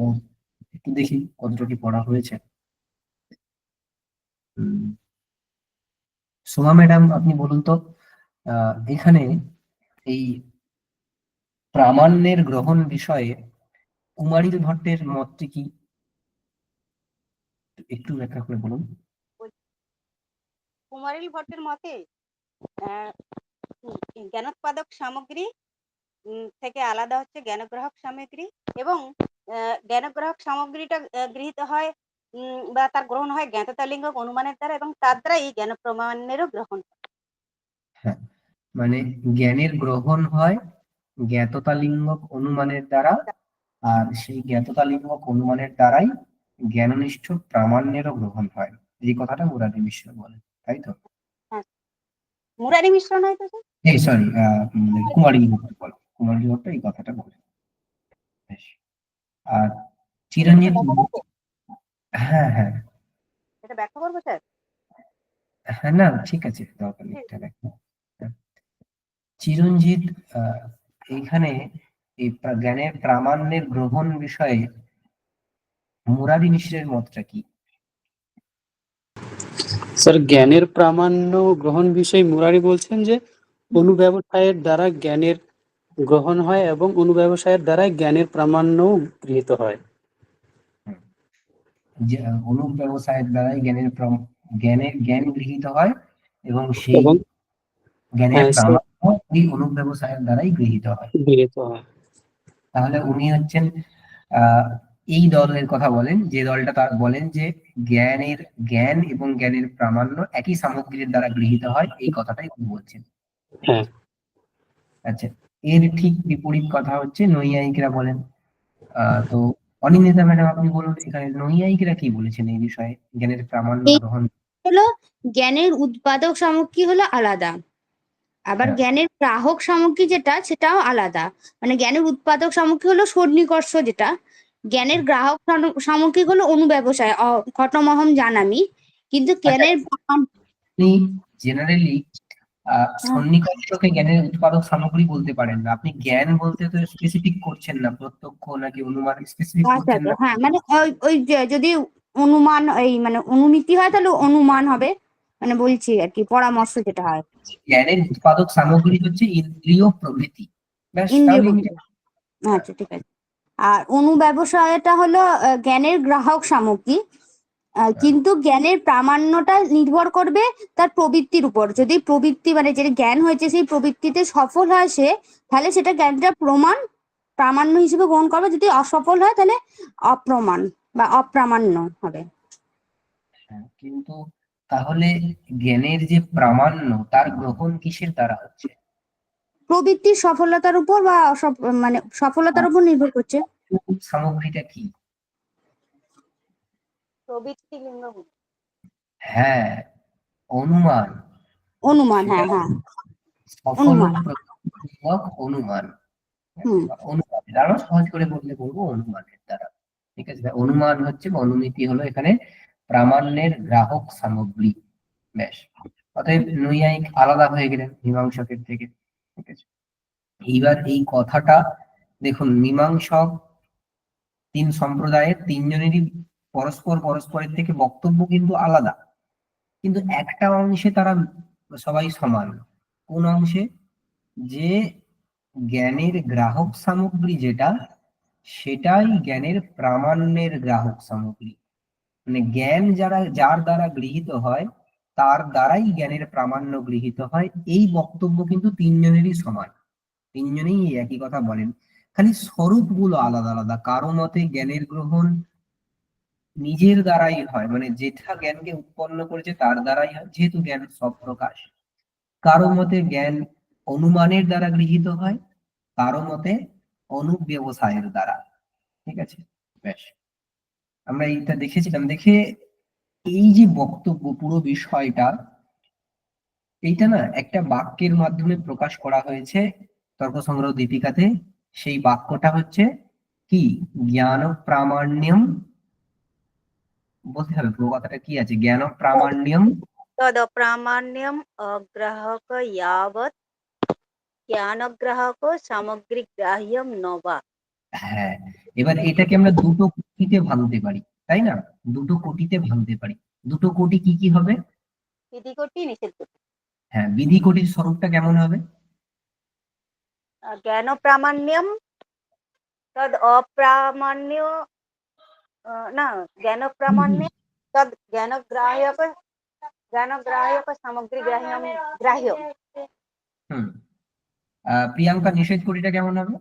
ও, একটু দেখি কতটা কি পড়া হয়েছে। সোমা ম্যাডাম, আপনি বলুন তো, এখানে এই প্রামাণ্যের গ্রহণ বিষয়ে কুমারীল ভট্টের মতটি কি, একটু ব্যাখ্যা করে বলুন। কুমারিল ভট্টের মতে জ্ঞানোৎপাদক সামগ্রী থেকে আলাদা হচ্ছে জ্ঞানগ্রাহক সামগ্রী, এবং জ্ঞানগ্রাহক সামগ্রীটা গৃহীত হয় বা তার গ্রহণ হয় জ্ঞাততালিঙ্গক অনুমানের দ্বারা, এবং তার দ্বারা এই জ্ঞান প্রমাণেরও গ্রহণ হয়। হ্যাঁ, মানে জ্ঞানের গ্রহণ হয় জ্ঞাততালিঙ্গক অনুমানের দ্বারা, আর সেই জ্ঞাততালিঙ্গক অনুমানের দ্বারাই জ্ঞাননিষ্ঠ প্রামাণ্যেরও গ্রহণ হয়। এই কথাটা মুরারি মিশ্র বলেন, তাই তো? হ্যাঁ, মুরারি মিশ্র নয় তো স্যার? এই সরি, কুমারী ভট্ট বলেন, কুমারী ভট্ট এই কথাটা বলেন। বেশ। আর এটা চিরঞ্জিত, ব্যাখ্যা করবো? হ্যাঁ হ্যাঁ এটা ব্যাখ্যা করবো স্যার? হ্যাঁ, না ঠিক আছে, দরকার নেই, এটা দেখো। চিরঞ্জিত, আহ, এইখানে এই জ্ঞানের প্রামাণ্যের গ্রহণ বিষয়ে মুরারি মিশ্রের মতটা কি? স্যার, জ্ঞানের প্রামাণ্য গ্রহণ বিষয়ে মুরারি বলছেন যে অনুব্যবসায়ের দ্বারা জ্ঞানের গ্রহণ হয় এবং অনুব্যবসায়ের দ্বারা জ্ঞানের প্রামাণ্য গৃহীত হয়। যে অনুব্যবসায়ের দ্বারাই জ্ঞান গৃহীত হয়, এবং সেই এবং জ্ঞানের হ্যাঁ, সে প্রামাণ্য এই অনুব্যবসায়ের দ্বারাই গৃহীত হয়। গৃহীত হয়। তাহলে উনি হচ্ছেন আহ এই দলের কথা বলেন, যে দলটা তার বলেন যে জ্ঞান এবং জ্ঞানের প্রামাণ্য একই সামগ্রীর দ্বারা গৃহীত হয়, এই কথাটাই উনি বলছেন। হ্যাঁ আচ্ছা, এর ঠিক বিপরীত কথা হচ্ছে নৈয়ায়িকরা বলেন। তো অনিন্দিতা ম্যাডাম, আপনি বলুন এখানে নৈয়ায়িকরা কি বলেছেন এই বিষয়ে, জ্ঞানের প্রামাণ্য এই গ্রহণ। হলো জ্ঞানের উৎপাদক সামগ্রী হলো আলাদা, আবার হ্যাঁ, জ্ঞানের গ্রাহক সামগ্রী যেটা সেটাও আলাদা। মানে জ্ঞানের উৎপাদক সামগ্রী হলো সন্নিকর্ষ যেটা, জ্ঞানের গ্রাহক সামগ্রী হলো অনুব্যবসায় ঘটমহম জানামি। কিন্তু আচ্ছা, জ্ঞানের আপনি জেনারেলি সন্নিকর্ষকে জ্ঞানের উৎপাদক সামগ্রী বলতে পারেন না, আপনি জ্ঞান বলতে তো স্পেসিফিক করছেন না, প্রত্যক্ষ নাকি অনুমান স্পেসিফিক আচ্ছা করছেন আচ্ছা, না। হ্যাঁ মানে ওই ওই যদি অনুমান এই মানে অনুমিতি হয় তাহলে অনুমান হবে, মানে বলছি আর কি, পরামর্শ যেটা হয়। জ্ঞানের উৎপাদক সামগ্রী হচ্ছে ইন্দ্রিয় প্রভৃতি, ব্যাস, ইন্দ্রিয় তাহলে প্রকৃতি, আচ্ছা ঠিক আছে। আর অনুব্যবসায়টা হলো জ্ঞানের গ্রাহক সামগ্রী। কিন্তু জ্ঞানের প্রামাণ্যটা নির্ভর করবে তার প্রবৃত্তির উপর। যদি প্রবৃত্তি মানে যে জ্ঞান হয়েছে সেই প্রবৃত্তিতে সফল হয় সে, তাহলে সেটা জ্ঞানটা প্রামাণ্য হিসেবে গ্রহণ করবে। যদি অসফল হয় তাহলে অপ্রমাণ বা অপ্রামাণ্য হবে। হ্যাঁ, কিন্তু তাহলে জ্ঞানের যে প্রামাণ্য তার গ্রহণ কিসের দ্বারা হচ্ছে? প্রবৃত্তির সফলতার উপর বা মানে সফলতার উপর নির্ভর করছে। সামগ্রীটা কি? প্রবৃত্তি লিঙ্গ। হ্যাঁ, অনুমান। অনুমান, সেটা হ্যাঁ হ্যাঁ, সফল অনুমান। প্রক্রিয়ক অনুমান। হুম। অনুমান, আরো সহজ করে বললে বলবো অনুমানের দ্বারা। ঠিক আছে, অনুমান হচ্ছে বা অনুমিতি হলো এখানে প্রামাণ্যের গ্রাহক সামগ্রী। বেশ, অতএব নৈয়ায়িক আলাদা হয়ে গেলেন মীমাংসকের থেকে। ঠিক আছে, এইবার এই কথাটা দেখুন, মীমাংসক তিন সম্প্রদায়ের তিনজনেরই পরস্পরের থেকে বক্তব্য কিন্তু আলাদা, কিন্তু একটা অংশে তারা সবাই সমান। কোন অংশে? যে জ্ঞানের গ্রাহক সামগ্রী যেটা, সেটাই জ্ঞানের প্রামাণ্যের গ্রাহক সামগ্রী। মানে জ্ঞান যার দ্বারা গৃহীত হয় তার দ্বারাই জ্ঞানের প্রামাণ্য গৃহীত হয়, এই বক্তব্য কিন্তু তিনজনেরই সমান। তিনজনেই এই একই কথা বলেন, খালি স্বরূপগুলো আলাদা আলাদা। কারো মতে জ্ঞানের গ্রহণ নিজের দ্বারাই হয়, মানে যেটা জ্ঞানকে উৎপন্ন করেছে তার দ্বারাই হয়, যেহেতু জ্ঞান সব প্রকাশ। কারো মতে জ্ঞান অনুমানের দ্বারা গৃহীত হয়, কারো মতে অনুব্যবসায়ের দ্বারা। ঠিক আছে, বেশ, আমরা এইটা দেখেছিলাম। দেখে এই যে বক্তব্য, পুরো বিষয়টা, এইটা না একটা বাক্যের মাধ্যমে প্রকাশ করা হয়েছে তর্ক সংগ্রহ দীপিকাতে। সেই বাক্যটা হচ্ছে কি? জ্ঞান প্রামাণ্যম, বলতে হবে পুরো কথাটা কি আছে, জ্ঞান প্রামাণ্যম। তদপ্রামাণ্যম অগ্রাহক यावत् জ্ঞানগ্রাহক সামগ্রিক গ্রাহ্যম ন বা। হ্যাঁ, এবার এটাকে আমরা দুটো কোটিতে ভাঙতে পারি, তাই না? দুটো কোটিতে ভাঙতে পারি। দুটো কোটি কি কি হবে? বিধি কোটি নিষেধ কোটি। হ্যাঁ, বিধি কোটির স্বরূপটা কেমন হবে? জ্ঞান প্রামাণ্যম তদ অপ্রামাণ্য না জ্ঞান প্রামাণ্য তদ জ্ঞানগ্রাহ্যক সামগ্রী গ্রাহ্য। হুম। প্রিয়াঙ্কা, নিষেধ কোটিটা কেমন হবে?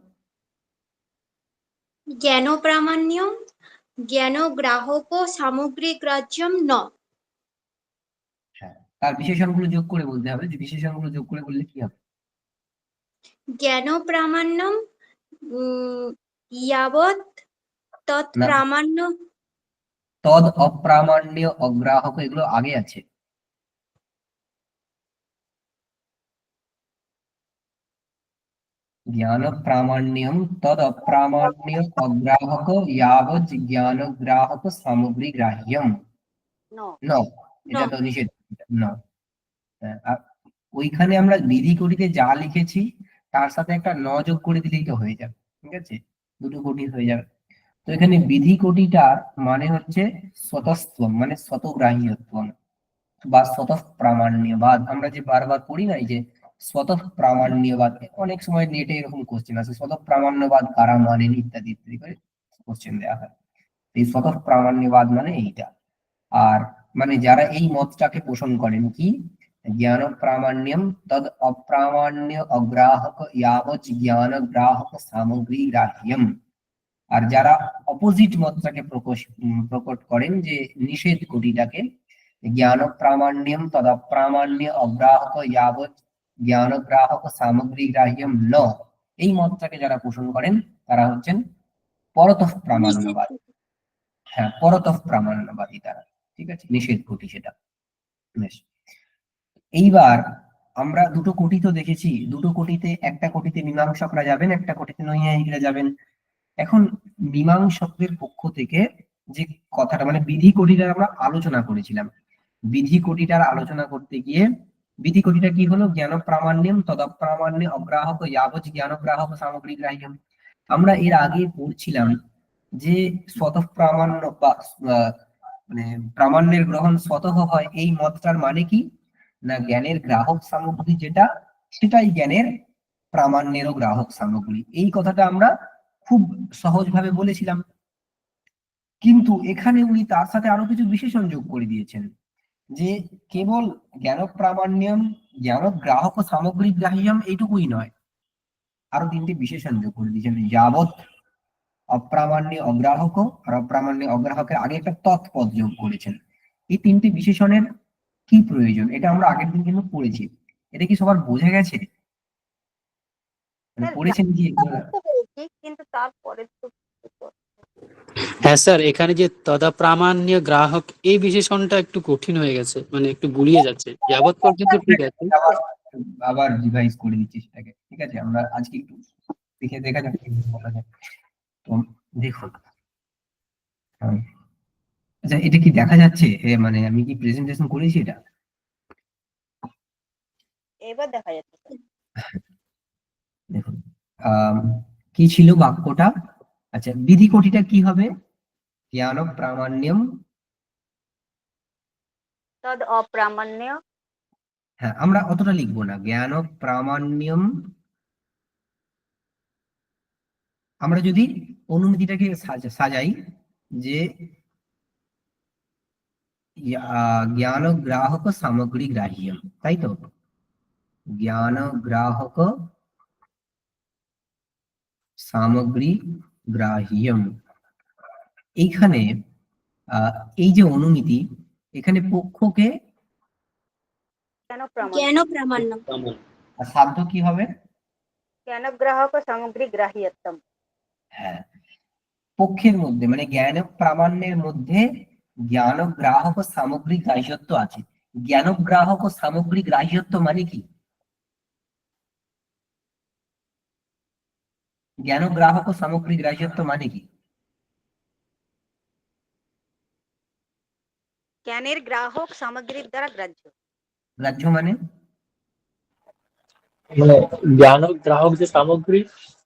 জ্ঞান প্রামাণ্যম জ্ঞান গ্রাহক সামগ্রী গ্রাহ্যম ন। হ্যাঁ, তার বিশেষণগুলো যোগ করে বলতে হবে, যে বিশেষণগুলো যোগ করে বললে কি হবে? জ্ঞান প্রামাণ্যম ইয়াবৎ তৎ না, প্রামাণ্য তদ অপ্রামাণ্য অগ্রাহক এগুলো আগে আছে। জ্ঞান প্রামাণ্যম তদ অপ্রামাণ্য অগ্রাহক यावत् জ্ঞান গ্রাহক সামগ্রী গ্রাহ্যম নো ন, এটা তো নিষেধ ন। আর ওইখানে আমরা বিধি কোটিতে যা লিখেছি তার সাথে একটা ন যোগ করে দিলেই তো হয়ে যাবে, ঠিক আছে? দুটো কোটি হয়ে যাবে। তো এখানে বিধি কোটিটার মানে হচ্ছে স্বতঃস্থম, মানে স্বতঃগ্রাহ্যত্বম বা স্বতঃ প্রামাণ্যবাদ। আমরা যে বারবার পড়ি না, এই যে স্বতঃ প্রামাণ্যবাদ, অনেক সময় নেটে এরকম কোশ্চেন আসে, স্বতঃ প্রামাণ্যবাদ কারা মানেন ইত্যাদি ইত্যাদি করে কোশ্চেন দেওয়া হয়। এই স্বতঃ প্রামাণ্যবাদ মানে এইটা। আর মানে যারা এই মতটাকে পোষণ করেন কি, জ্ঞান প্রামাণ্যম তদ অপ্রামাণ্য অগ্রাহক यावत् জ্ঞান গ্রাহক সামগ্রী গ্রাহ্যম। আর যারা অপোজিট মতটাকে প্রকট করেন, যে নিষেধ কোটিটাকে, জ্ঞান প্রামাণ্যম তদ অপ্রামাণ্য অগ্রাহক यावत् জ্ঞান গ্রাহক সামগ্রী গ্রাহ্যম ন, এই মতটাকে যারা পোষণ করেন তারা হচ্ছেন পরতঃ নিষেধ প্রামাণ্যবাদ। হ্যাঁ, পরতঃ প্রামাণ্যবাদী তারা, ঠিক আছে? নিষেধ কোটি সেটা। বেশ, এইবার আমরা দুটো কোটি তো দেখেছি। দুটো কোটিতে, একটা কোটিতে মীমাংসকরা যাবেন, একটা কোটিতে নৈয়ায়িকরা যাবেন। এখন মীমাংসকদের পক্ষ থেকে যে কথাটা, মানে বিধি কোটিটার আমরা আলোচনা করেছিলাম। বিধি কোটিটার আলোচনা করতে গিয়ে বিধি কোটিটা কি হলো? জ্ঞান প্রামাণ্যম তদপ্রামাণ্য অগ্রাহক यावत् জ্ঞান গ্রাহক সামগ্রী গ্রাহ্যম। আমরা এর আগে পড়ছিলাম যে স্বতঃ প্রামাণ্য বা মানে প্রামাণ্যের গ্রহণ স্বতঃ হয়, এই মতটার মানে কি না, জ্ঞানের গ্রাহক সামগ্রী যেটা, সেটাই জ্ঞানের প্রামাণ্যেরও গ্রাহক সামগ্রী। এই কথাটা আমরা খুব সহজভাবে বলেছিলাম। কিন্তু এখানে উনি তার সাথে আরো কিছু বিশেষণ যোগ করে দিয়েছেন, যে কেবল জ্ঞান প্রামাণ্যম জ্ঞান গ্রাহক সামগ্রী গ্রাহ্যম এইটুকুই নয়, আরো তিনটি বিশেষণ যোগ করে দিয়েছেন। যাবৎ, অপ্রামাণ্য অগ্রাহক, আর অপ্রামাণ্য অগ্রাহকের আগে একটা তৎপদ যোগ করেছেন। এই তিনটি বিশেষণের কি প্রয়োজন, এটা আমরা আগের দিন কিন্তু পড়েছি। এটা কি সবার বোঝা গেছে? মানে স্যার পড়েছেন কি? বুঝতে পেরেছি, কিন্তু তারপরে তো হ্যাঁ স্যার, এখানে যে তদাপ্রামাণ্য গ্রাহক এই বিশেষণটা একটু কঠিন হয়ে গেছে, মানে একটু গুলিয়ে যাচ্ছে। যাবত পর্যন্ত ঠিক আছে। আবার আবার রিভাইজ করে দিচ্ছি সেটাকে, ঠিক আছে? আমরা আজকে একটু দেখে দেখা যাক কি বলা যায়। তো দেখুন, আচ্ছা, এটা কি দেখা যাচ্ছে? মানে আমি কি প্রেজেন্টেশন করেছি এটা? এবার দেখা যাচ্ছে স্যার। দেখুন, কি ছিল বাক্যটা? আচ্ছা, বিধি কোটিটা কি হবে? জ্ঞান প্রামাণ্যম, তদ অপ্রামাণ্য হ্যাঁ আমরা অতটা লিখবো না, জ্ঞান প্রামাণ্যম। আমরা যদি অনুমতিটাকে সাজাই, যে জ্ঞান গ্রাহক সামগ্রী গ্রাহ্যম, তাই তো? জ্ঞান গ্রাহক সামগ্রী গ্রাহ্যম। এইখানে এই যে অনুমিতি, এখানে পক্ষকে জ্ঞান প্রামাণ্য জ্ঞান প্রামাণ্য আর সাধ্য কি হবে? জ্ঞান গ্রাহক সামগ্রী গ্রাহ্যত্বম। হ্যাঁ, পক্ষের মধ্যে মানে জ্ঞান প্রামাণ্যের মধ্যে জ্ঞান গ্রাহক সামগ্রী গ্রাহ্যত্ব আছে। জ্ঞান গ্রাহক সামগ্রী গ্রাহ্যত্ব মানে কি? জ্ঞান গ্রাহক সামগ্রী গ্রাহ্যত্ব মানে কি? জ্ঞানের গ্রাহক সামগ্রীর দ্বারা গ্রাহ্য। গ্রাহ্য মানে মানে জ্ঞান গ্রাহক যে সামগ্রী,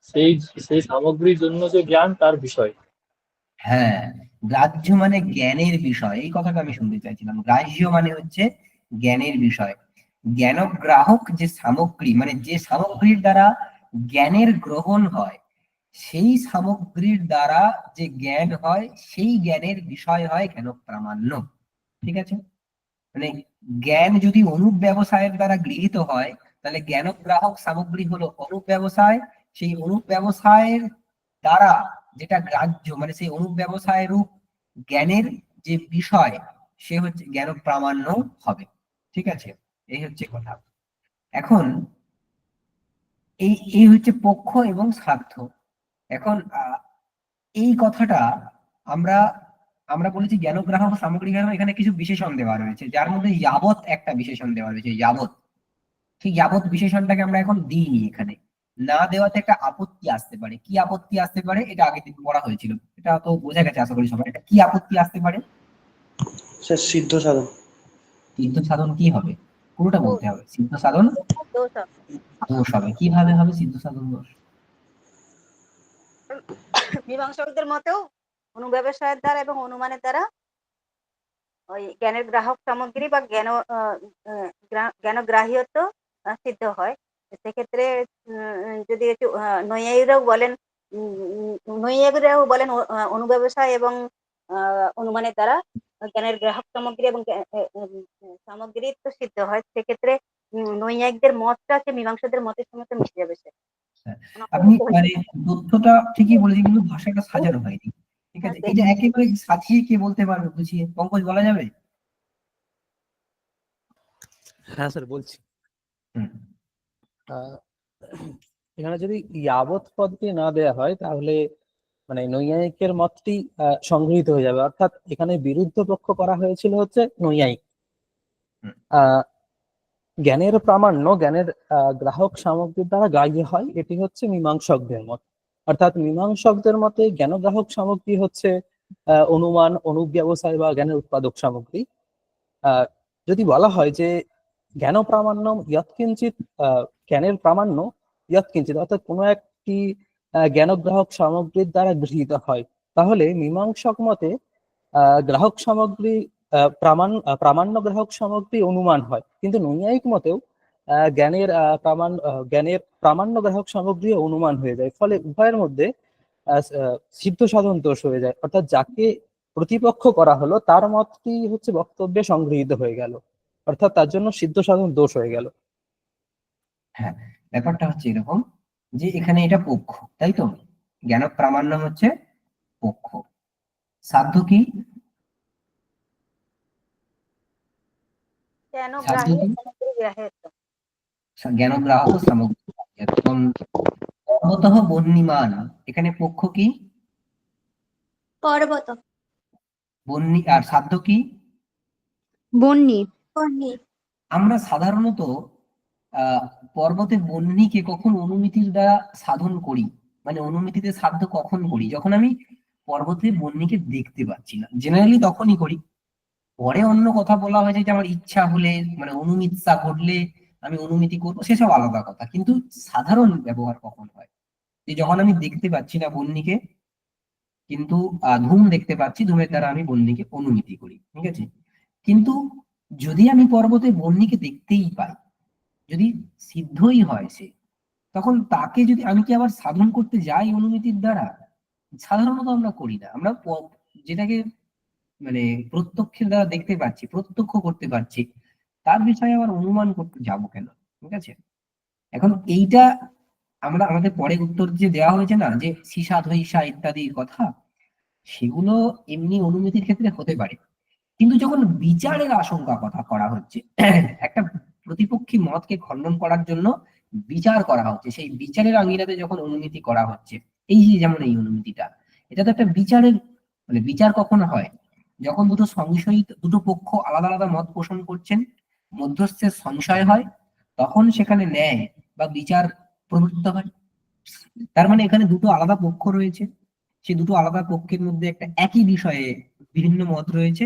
সেই সেই সামগ্রীর জন্য যে জ্ঞান তার বিষয়। হ্যাঁ, গ্রাহ্য মানে জ্ঞানের বিষয়, এই কথাটা আমি শুনতে চাইছিলাম। গ্রাহ্য মানে হচ্ছে জ্ঞানের বিষয়। জ্ঞানগ্রাহক যে সামগ্রী, মানে যে সামগ্রীর দ্বারা জ্ঞানের গ্রহণ হয়, সেই সামগ্রীর দ্বারা যে জ্ঞান হয় সেই জ্ঞানের বিষয় হয় জ্ঞান প্রামাণ্য। ঠিক আছে? মানে জ্ঞান যদি অনুপ ব্যবসায়ের দ্বারা গৃহীত হয়, তাহলে জ্ঞানগ্রাহক সামগ্রী হলো অনুপ ব্যবসায়। সেই অনুপ ব্যবসায়ের দ্বারা যেটা গ্রাহ্য, মানে সেই অনুপ ব্যবসায় রূপ জ্ঞানের যে বিষয়, সে হচ্ছে জ্ঞান প্রামাণ্য হবে। ঠিক আছে? এই হচ্ছে কথা। এখন এই এই হচ্ছে পক্ষ এবং সাধ্য। এখন এই কথাটা আমরা আমরা বলেছি জ্ঞানগ্রাহক সামগ্রী গ্রাহক, এখানে কিছু বিশেষণ দেওয়া রয়েছে, যার মধ্যে যাবৎ একটা বিশেষণ দেওয়া রয়েছে, যাবৎ। ঠিক যাবৎ বিশেষণটাকে আমরা এখন দিইনি এখানে। না দেওয়াতে একটা আপত্তি আসতে পারে। কি আপত্তি আসতে পারে এটা আগের দিন পড়া হয়েছিল, এটা তো বোঝা গেছে আশা করি সবাই। এটা কি আপত্তি আসতে পারে? স্যার সিদ্ধ সাধন। সিদ্ধ সাধন কি হবে? পুরোটা বলতে হবে। সিদ্ধ সাধন দোষ হবে। দোষ হবে। কিভাবে হবে সিদ্ধ সাধন দোষ? মীমাংসকদের মতেও অনুব্যবসায়ের দ্বারা এবং অনুমানের দ্বারা ওই জ্ঞানের গ্রাহক সামগ্রী বা জ্ঞানগ্রাহ্যত্ব সিদ্ধ হয়। সেক্ষেত্রে যদি একটু নৈয়ায়ীরাও বলেন, নৈয়ায়ীরাও বলেন অনুব্যবসায় এবং অনুমানের দ্বারা জ্ঞানের গ্রাহক সামগ্রী এবং সামগ্রী তো সিদ্ধ হয়। সেক্ষেত্রে নৈয়ায়িকদের মতটা হচ্ছে মীমাংসকদের মতের সঙ্গে মিশে যাবে স্যার। আপনি মানে তথ্যটা ঠিকই বলেছেন, কিন্তু ভাষাটা সাজানো হয়নি। ঠিক আছে, এটা একেবারে সাজিয়ে কে বলতে পারবে বুঝিয়ে? পঙ্কজ, বলা যাবে? হ্যাঁ স্যার বলছি। হুম। আহ, এখানে যদি ইয়াবৎ পদটি না দেয়া হয় তাহলে মানে নৈয়ায়িকের মতটি সংগৃহীত হয়ে যাবে, অর্থাৎ এখানে বিরুদ্ধ পক্ষ করা হয়েছিল হচ্ছে নৈয়ায়িক। হুম। জ্ঞানের প্রামাণ্য জ্ঞানের গ্রাহক সামগ্রীর দ্বারা গ্রাহ্য হয়, এটি হচ্ছে মীমাংসকদের মত। অর্থাৎ মীমাংসকদের মতে জ্ঞানগ্রাহক সামগ্রী হচ্ছে অনুমান, অনুব্যবসায় বা জ্ঞানের উৎপাদক সামগ্রী। যদি বলা হয় যে জ্ঞান প্রামাণ্য ইয়ৎকিঞ্চিত, জ্ঞানের প্রামাণ্য ইয়ৎকিঞ্চিত, অর্থাৎ কোনো একটি জ্ঞানগ্রাহক সামগ্রীর দ্বারা গৃহীত হয়, তাহলে মীমাংসক মতে গ্রাহক সামগ্রী প্রামাণ্য গ্রাহক সামগ্রী অনুমান হয়, কিন্তু নৈয়ায়িক মতেও জ্ঞানের প্রামাণ্য গ্রাহক সামগ্রী অনুমান হয়ে যায়। ফলে উভয়ের মধ্যে সিদ্ধ সাধন দোষ হয়ে যায়, অর্থাৎ যাকে প্রতিপক্ষ করা হলো তার মতটি হচ্ছে বক্তব্যে সংগৃহীত হয়ে গেল, অর্থাৎ তার জন্য সিদ্ধ সাধন দোষ হয়ে গেল। হ্যাঁ, ব্যাপারটা হচ্ছে এরকম যে এখানে এটা পক্ষ, তাই তো? জ্ঞান প্রামাণ্য হচ্ছে পক্ষ। সাধ্য কি? সাধ্য কি? জ্ঞানগ্রাহক সামগ্রী। পর্বতঃ বহ্নিমান, এখানে পক্ষ কি? পর্বত। বহ্নি। আর সাধ্য কি? বন্যি। আমরা সাধারণত পর্বতে বহ্নিকে কখন অনুমিতির দ্বারা সাধন করি, মানে অনুমিতিতে সাধ্য কখন করি? যখন আমি পর্বতে বহ্নিকে দেখতে পাচ্ছি না, জেনারেলি তখনই করি। পরে অন্য কথা বলা হয়েছে যে আমার ইচ্ছা হলে, মানে অনুমিতসা ঘটলে আমি অনুমিতি করবো, সেসব আলাদা কথা। কিন্তু সাধারণ ব্যবহার কখন হয়? যে যখন আমি দেখতে পাচ্ছি না বহ্নিকে, কিন্তু ধূম দেখতে পাচ্ছি, ধূমের দ্বারা আমি বহ্নিকে অনুমিতি করি। ঠিক আছে? কিন্তু যদি আমি পর্বতে বহ্নিকে দেখতেই পাই, যদি সিদ্ধই হয় সে, তখন তাকে যদি আমি কি আবার সাধন করতে যাই অনুমিতির দ্বারা? সাধারণত আমরা করি না। আমরা যেটাকে মানে প্রত্যক্ষের দ্বারা দেখতে পাচ্ছি, প্রত্যক্ষ করতে পারছি, তার বিষয়ে আবার অনুমান করতে যাব কেন? ঠিক আছে? এখন এইটা আমরা আমাদের পরে উত্তর যে দেওয়া হয়েছে না, যে সীসা ধৈসা ইত্যাদি কথা, সেগুলো এমনি অনুমিতির ক্ষেত্রে হতে পারে। কিন্তু যখন বিচারের আশঙ্কা কথা করা হচ্ছে, একটা প্রতিপক্ষী মতকে খণ্ডন করার জন্য বিচার করা হচ্ছে, সেই বিচারের আঙিনাতে যখন অনুমিতি করা হচ্ছে, এই যে যেমন এই অনুমিতিটা, এটা তো একটা বিচারের, মানে বিচার কখন হয়? যখন দুটো সংশয়িত, দুটো পক্ষ আলাদা আলাদা মত পোষণ করছেন, মধ্যস্থের সংশয় হয়, তখন সেখানে ন্যায় বা বিচার প্রবৃত্ত হয়। তার মানে এখানে দুটো আলাদা পক্ষ রয়েছে, সেই দুটো আলাদা পক্ষের মধ্যে একটা একই বিষয়ে বিভিন্ন মত রয়েছে,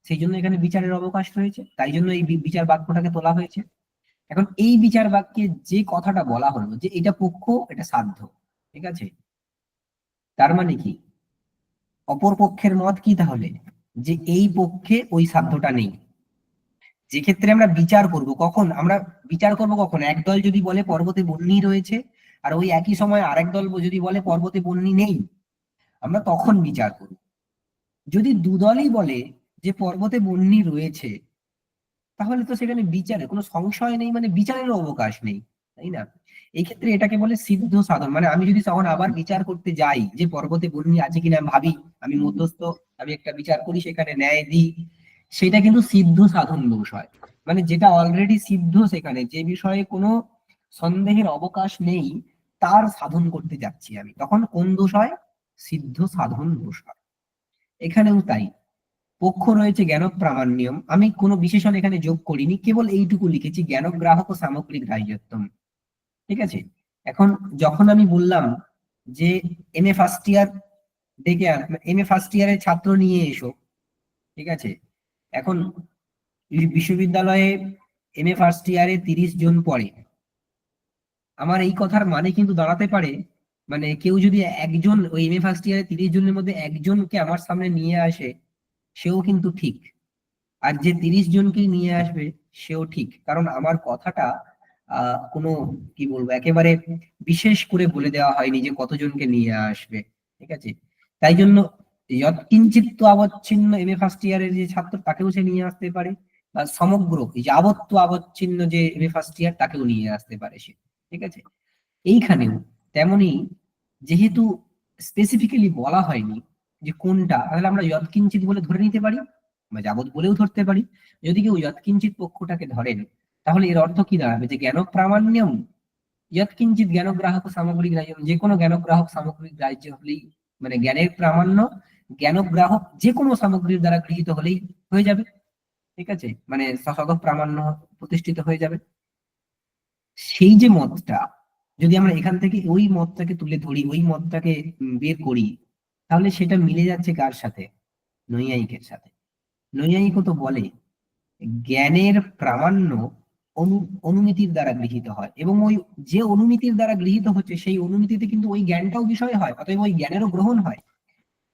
সেই জন্য এখানে বিচারের অবকাশ রয়েছে, তাই জন্য এই বিচার বাক্যটাকে তোলা হয়েছে। এখন এই বিচার বাক্যে যে কথাটা বলা হলো যে এটা পক্ষ, এটা সাধ্য, ঠিক আছে? তার মানে কি, অপর পক্ষের মত কি তাহলে, যে এই পক্ষে ওই সাধ্যটা নেই। যে ক্ষেত্রে আমরা বিচার করব, কখন আমরা বিচার করব, কখন একদল যদি বলে পর্বতে বহ্নি রয়েছে, আর ওই একই সময় আরেক দল যদি বলে পর্বতে বহ্নি নেই, আমরা তখন বিচার করব। যদি দুদলই বলে যে পর্বতে বহ্নি রয়েছে, তাহলে তো সেখানে বিচারে কোনো সংশয় নেই, মানে বিচারের অবকাশ নেই, তাই না? এই ক্ষেত্রে এটাকে বলে সিদ্ধ সাধন। মানে আমি যদি তখন আবার বিচার করতে যাই যে পর্বতে বহ্নি আছে কিনা, আমি ভাবি, আমি মধ্যস্থ, আমি একটা বিচার করি, সেখানে ন্যায় দিই, সেটা কিন্তু সিদ্ধ সাধন দোষ হয়। মানে যেটা অলরেডি সিদ্ধ, সেখানে যে বিষয়ে কোনো সন্দেহের অবকাশ নেই, তার সাধন করতে যাচ্ছি আমি, তখন কোন দোষ হয়? সিদ্ধ সাধন দোষ হয়। এখানেও তাই, পক্ষ রয়েছে জ্ঞান প্রামাণ্যম, আমি কোনো বিশেষণ এখানে যোগ করিনি, কেবল এইটুকু লিখেছি জ্ঞান গ্রাহক ও সামগ্রিক গ্রাহ্যত্বম। ঠিক আছে? এখন যখন আমি বললাম যে এমএ ফার্স্ট ইয়ার ডেকে এমএ ফার্স্ট ইয়ারের ছাত্র নিয়ে এসো, ঠিক আছে, এখন বিশ্ববিদ্যালয়ে এমএ ফার্স্ট ইয়ারে 30 জন পড়ে, আমার এই কথার মানে কিন্তু দাঁড়াতে পারে, মানে কেউ যদি একজন ওই এমএ ফার্স্ট ইয়ারে 30 জনের মধ্যে একজনকে আমার সামনে নিয়ে আসে, সেও কিন্তু ঠিক, আর যে 30 জনকে নিয়ে আসবে সেও ঠিক, কারণ আমার কথাটা কোনো কি বলবো একেবারে বিশেষ করে বলে দেওয়া হয়নি যে কতজনকে নিয়ে আসবে। ঠিক আছে? তাই জন্য যৎকিঞ্চিৎ আবচ্ছিন্ন এমএ ফার্স্ট ইয়ারের যে ছাত্র, তাকেও সে নিয়ে আসতে পারে, বা সমগ্র যাবত্ব আবচ্ছিন্ন যে এমএ ফার্স্ট ইয়ার, তাকেও নিয়ে আসতে পারে সে। ঠিক আছে? এইখানেও তেমনি, যেহেতু স্পেসিফিক্যালি বলা হয়নি যে কোনটা, তাহলে আমরা যৎকিঞ্চিৎ বলে ধরে নিতে পারি, বা যাবৎ বলেও ধরতে পারি। যদি কেউ যৎকিঞ্চিৎ পক্ষটাকে ধরেন, তাহলে এর অর্থ কি দাঁড়াবে, যে জ্ঞান প্রামাণ্যম যৎকিঞ্চিৎ জ্ঞান গ্রাহক সামগ্রিক গ্রাহ্য, যে কোনো জ্ঞান গ্রাহক সামগ্রিক গ্রাহ্য হলেই, মানে জ্ঞানের প্রামাণ্য জ্ঞান গ্রাহক যে কোনো সামগ্রীর দ্বারা গৃহীত হলেই হয়ে যাবে। ঠিক আছে? মানে সদ প্রামাণ্য প্রতিষ্ঠিত হয়ে যাবে। সেই যে মতটা, যদি আমরা এখান থেকে ওই মতটাকে তুলে ধরি, ওই মতটাকে বের করি, তাহলে সেটা মিলে যাচ্ছে কার সাথে? নৈয়ায়িকের সাথে। নৈয়ায়িকও তো বলে জ্ঞানের প্রামাণ্য অনুমিতির দ্বারা গৃহীত হয়, এবং ওই যে অনুমিতির দ্বারা গৃহীত হচ্ছে, সেই অনুমিতিতে কিন্তু ওই জ্ঞানটাও বিষয় হয়, অতএব ওই জ্ঞানেরও গ্রহণ হয়।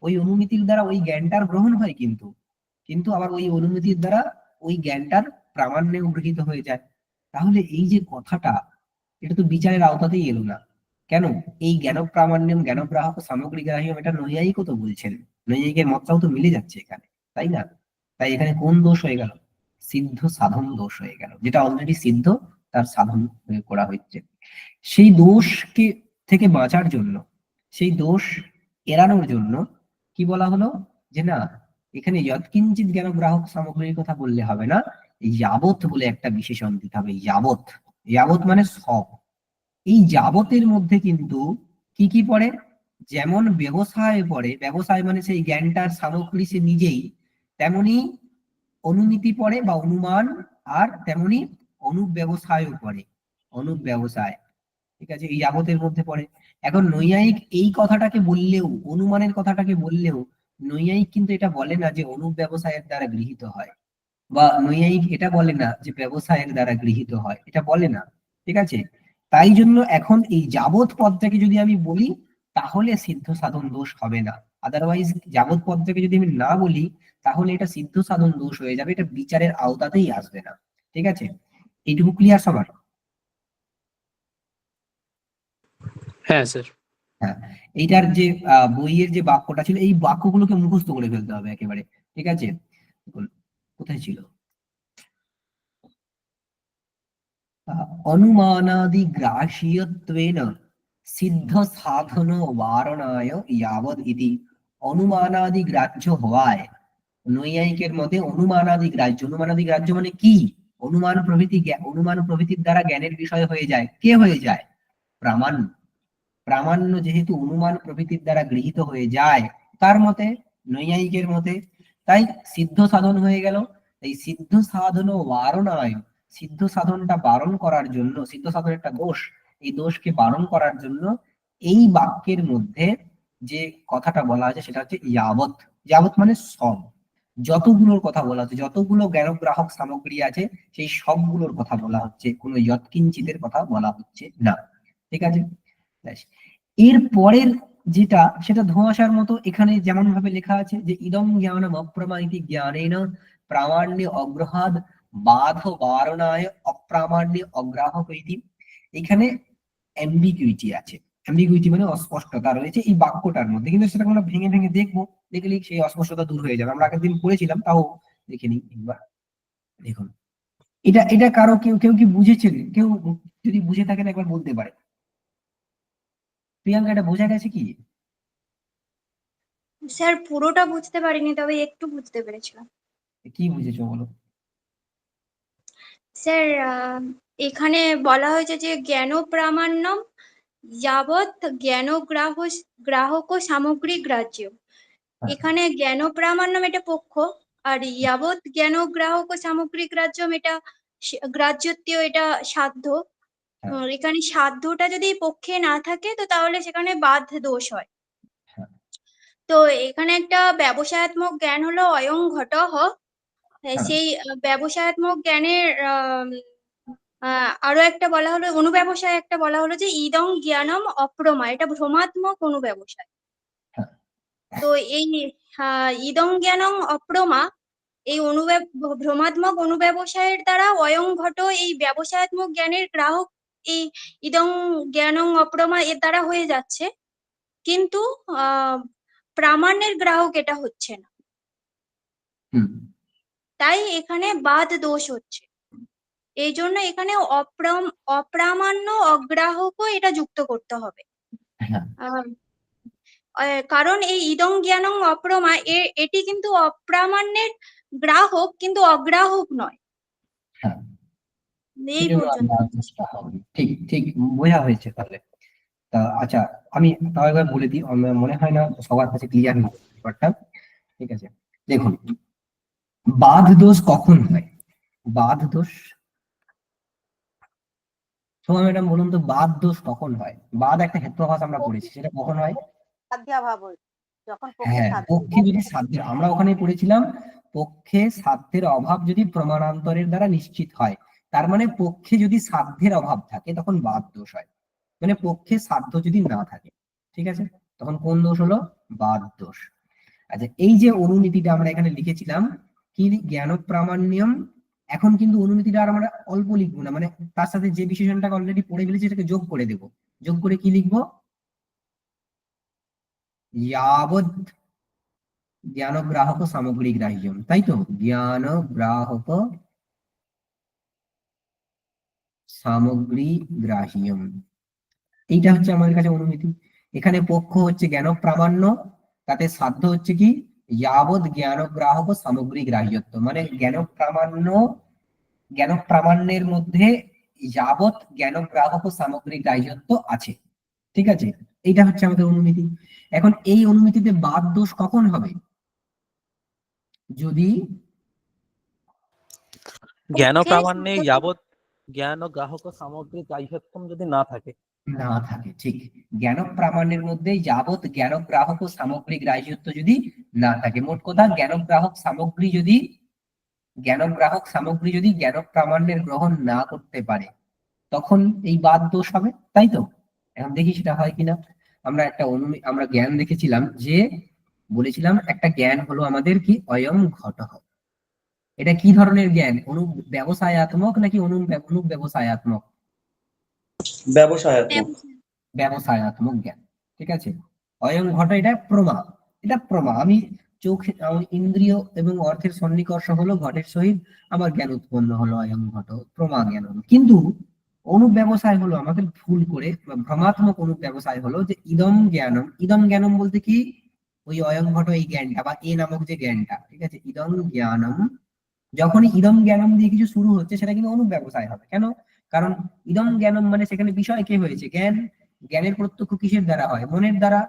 ওই অনুমিতির দ্বারা ওই জ্ঞানটার গ্রহণ হয়, কিন্তু কিন্তু আবার ওই অনুমিতির দ্বারা ওই জ্ঞানটার প্রামাণ্যেও গৃহীত হয়ে যায়। তাহলে এই যে কথাটা, এটা তো বিচারের আওতাতেই এলো না। কেন? এই জ্ঞান প্রামাণ্যম জ্ঞান গ্রাহক সামগ্রিক গ্রাহ্যম, এটা নৈয়ায়িকও তো বলছেন, নৈয়ায়িকের মতটাও তো মিলে যাচ্ছে এখানে, তাই না? তাই এখানে কোন দোষ হয়ে গেল? সিদ্ধ সাধন দোষ হয়ে গেল, যেটা অলরেডি সিদ্ধ, তার সাধন করা হচ্ছে। সেই দোষকে থেকে বাঁচার জন্য, সেই দোষ এড়ানোর জন্য কি বলা হলো, যে না, এখানে যৎকিঞ্চিৎ জ্ঞান গ্রাহক সামগ্রীর কথা বললে হবে না, যাবৎ বলে একটা বিশেষণ দিতে হবে। যাবৎ, যাবৎ মানে সব। এই যাবতের মধ্যে কিন্তু কি কি পড়ে? যেমন ব্যবসায় পড়ে, ব্যবসায় মানে সেই জ্ঞানটার সামগ্রী সে নিজেই, তেমনি অনুমিতি পড়ে বা অনুমান, আর তেমনি অনুব্যবসায়ও পড়ে, অনুব্যবসায়। ঠিক আছে? এই যাবতের মধ্যে পড়ে। এখন নৈয়ায়িক এই কথাটাকে বললেও, অনুমানের কথাটাকে বললেও, নৈয়ায়িক কিন্তু এটা বলে না যে অনুব্যবসায়ের দ্বারা গৃহীত হয়, বা নৈয়ায়িক এটা বলে না যে ব্যবসায়ের দ্বারা গৃহীত হয়, এটা বলে না। ঠিক আছে? তাই জন্য এখন এই যাবৎ পদটাকে যদি আমি বলি, তাহলে সিদ্ধ সাধন দোষ হবে না। আদারওয়াইজ যাবৎ পদটাকে যদি আমি না বলি, তাহলে এটা সিদ্ধ সাধন দোষ হয়ে যাবে, এটা বিচারের আওতাতেই আসবে না। ঠিক আছে? এইটুকু ক্লিয়ার সবার? হ্যাঁ স্যার। হ্যাঁ, এইটার যে বইয়ের যে বাক্যটা ছিল, এই বাক্যগুলোকে মুখস্থ করে ফেলতে হবে একেবারে। ঠিক আছে? কোথায় ছিল? অনুমানাদি গ্রাহ্যত্বেন সিদ্ধ সাধন বারণায় যাবৎ ইতি। অনুমানাদি গ্রাহ্য হওয়ায়, নৈয়ায়িকের মতে অনুমানাদি গ্রাহ্য, অনুমানাদি গ্রাহ্য মানে কি? অনুমান প্রভৃতি, অনুমান প্রভৃতির দ্বারা জ্ঞানের বিষয় হয়ে যায়, কে হয়ে যায়? প্রামাণ্য। প্রামাণ্য যেহেতু অনুমান প্রভৃতির দ্বারা গৃহীত হয়ে যায় তার মতে, নৈয়ায়িকের মতে, তাই সিদ্ধ সাধন হয়ে গেল। এই সিদ্ধ সাধন বারণায়, সিদ্ধ সাধনটা বারণ করার জন্য, সিদ্ধ সাধন একটা দোষ, এই দোষকে বারণ করার জন্য এই বাক্যের মধ্যে যে কথাটা বলা আছে সেটা হচ্ছে যাবৎ। যাবৎ মানে সব, যতগুলোর কথা বলা হচ্ছে, যতগুলো জ্ঞানগ্রাহক সামগ্রী আছে, সেই সবগুলোর কথা বলা হচ্ছে, কোনো যৎকিঞ্চিতের কথা বলা হচ্ছে না। ঠিক আছে? ব্যাস। এর পরের যেটা সেটা ধোঁয়াশার মতো, এখানে যেমন ভাবে লেখা আছে যে ইদম জ্ঞানম অপ্রমাণিতি জ্ঞানেন প্রামাণ্যে অগ্রহাদ বাধ বারণায় অপ্রামাণ্যে অগ্রাহক ইতি। এখানে অ্যাম্বিগুইটি আছে, অ্যাম্বিগুইটি মানে অস্পষ্টতা রয়েছে এই বাক্যটার মধ্যে, কিন্তু সেটা আমরা ভেঙে ভেঙে দেখবো, দেখলেই সেই অস্পষ্টতা দূর হয়ে যাবে। আমরা আগের দিন পড়েছিলাম, তাও দেখে নিই একবার। দেখুন, এটা এটা কারো কেউ কেউ কি বুঝেছেন? কেউ যদি বুঝে থাকেন একবার বলতে পারে। প্রিয়াঙ্কা, এটা বোঝা গেছে কি? স্যার পুরোটা বুঝতে পারিনি, তবে একটু বুঝতে পেরেছিলাম। কি বুঝেছো বলো? স্যার এখানে বলা হয়েছে যে জ্ঞান প্রামাণ্যম যাবৎ গ্রাহক সামগ্রী গ্রাহ্য। হ্যাঁ, এখানে জ্ঞান প্রামাণ্যম এটা পক্ষ, আর যাবৎ জ্ঞান গ্রাহক সামগ্রী গ্রাহ্যম এটা গ্রাহ্যত্ব, এটা সাধ্য। হ্যাঁ, এখানে সাধ্যটা যদি পক্ষে না থাকে তো তাহলে সেখানে বাদ দোষ হয়। হ্যাঁ, তো এখানে একটা ব্যবসায়াত্মক জ্ঞান হলো অয়ং ঘটঃ। হ্যাঁ, সেই ব্যবসায়াত্মক জ্ঞানের আরো একটা বলা হলো অনুব্যবসায়, একটা বলা হলো যে ইদং জ্ঞানম অপ্রমা, এটা ভ্রমাত্মক অনুব্যবসায়। হ্যাঁ, তো এই ইদং জ্ঞানং অপ্রমা, এই ভ্রমাত্মক অনুব্যবসায়ের দ্বারা অয়ং ঘট এই ব্যবসায়াত্মক জ্ঞানের গ্রাহক, এই ইদং জ্ঞানং অপ্রমা এর দ্বারা হয়ে যাচ্ছে, কিন্তু প্রামাণ্যের গ্রাহক এটা হচ্ছে না, হুম, তাই এখানে বাদ দোষ হচ্ছে। এই জন্য এখানে অপ্রামাণ্য অগ্রাহকও এটা যুক্ত করতে হবে। হ্যাঁ, আহ, কারণ এই ইদং জ্ঞানং অপ্রমা এটি কিন্তু অপ্রামাণ্যের গ্রাহক, কিন্তু অগ্রাহক নয়। হ্যাঁ, এই সেজন্য পর্যন্ত। আমরা চেষ্টা হবে। ঠিক ঠিক বোঝা হয়েছে তাহলে। তা আচ্ছা, আমি তাও একবার বলে দিই, আমার মনে হয় না সবার কাছে ক্লিয়ার ব্যাপারটা। ঠিক আছে, দেখুন, বাদ দোষ কখন হয়? বাদ দোষ, তোমার ম্যাডাম বলুন তো, বাদ দোষ কখন হয়? বাদ একটা ক্ষেত্রভাষ আমরা পড়েছি, সেটা কখন হয়? সাধ্যাভাব হয়, যখন পক্ষে হ্যাঁ, সাধ্য। পক্ষে যদি সাধ্যের, আমরা ওখানে পড়েছিলাম পক্ষে সাধ্যের অভাব যদি প্রমাণান্তরের দ্বারা নিশ্চিত হয়, তার মানে পক্ষে যদি সাধ্যের অভাব থাকে তখন বাদ দোষ হয়, মানে পক্ষে সাধ্য যদি না থাকে, ঠিক আছে, তখন কোন দোষ হলো? বাদ দোষ। আচ্ছা, এই যে অনুনীতিটা আমরা এখানে লিখেছিলাম কি, জ্ঞান প্রামাণ্যম, এখন কিন্তু অনুনীতিটা আর আমরা অল্প লিখবো না, মানে তার সাথে যে বিশেষণটাকে অলরেডি পড়ে ফেলেছি সেটাকে যোগ করে দেবো। যোগ করে কি লিখবো? যাবৎ জ্ঞান গ্রাহক সামগ্রী গ্রাহ্যম, তাই তো? জ্ঞান গ্রাহক সামগ্রী গ্রাহ্যম, এইটা হচ্ছে আমাদের কাছে অনুমিতি। এখানে পক্ষ হচ্ছে জ্ঞান প্রামাণ্য, তাতে সাধ্য হচ্ছে কি, যাবৎ জ্ঞান গ্রাহক সামগ্রী গ্রাহ্যত্ব, মানে জ্ঞান প্রামাণ্যের মধ্যে যাবৎ জ্ঞান গ্রাহক সামগ্রী গ্রাহ্যত্ব আছে, ঠিক আছে, এইটা হচ্ছে আমাদের অনুমিতি। এখন এই অনুমিতিতে বাদ দোষ কখন হবে? যদি জ্ঞান পক্ষে প্রামাণ্যে যাবৎ জ্ঞান ও গ্রাহক সামগ্রী গ্রাহ্যত্বম যদি না থাকে। না থাকে, ঠিক, জ্ঞান প্রামাণ্যের মধ্যে যাবৎ জ্ঞান গ্রাহক ও সামগ্রী গ্রাহ্যত্ব যদি না থাকে, মোট কথা জ্ঞান গ্রাহক সামগ্রী যদি জ্ঞান প্রামাণ্যের গ্রহণ না করতে পারে, তখন এই বাদ দোষ হবে, তাই তো? এখন দেখি সেটা হয় কিনা। আমরা জ্ঞান দেখেছিলাম যে, বলেছিলাম একটা জ্ঞান হলো আমাদের কি, অয়ং ঘটঃ। এটা কি ধরনের জ্ঞান? ব্যবসায়াত্মক নাকি অনুব্যবসায়াত্মক? ব্যবসায়াত্মক। ব্যবসায়াত্মক জ্ঞান, ঠিক আছে। অয়ং ঘট, এটা প্রমা, আমি আমার ইন্দ্রিয় এবং অর্থের সন্নিকর্ষ হলো ঘটের সহিত, আমার জ্ঞান উৎপন্ন হলো, অয়ং ঘট প্রমা জ্ঞান হলো। কিন্তু অনুব্যবসায় হলো আমাদের ভুল করে, বা ভ্রমাত্মক অনুব্যবসায় হলো যে ইদম জ্ঞানম বলতে কি, ওই অয়ং ঘট এই জ্ঞানটা বা এ নামক যে জ্ঞানটা, ঠিক আছে, ইদম জ্ঞানম, যখনই ইদম জ্ঞানম দিয়ে কিছু শুরু হচ্ছে সেটা কিন্তু অনুব্যবসায় হবে। কেন? কারণ ইদম জ্ঞানম মানে সেখানে বিষয় কে হয়েছে? জ্ঞান। জ্ঞানের প্রত্যক্ষ কিসের দ্বারা হয়? মনের দ্বারা।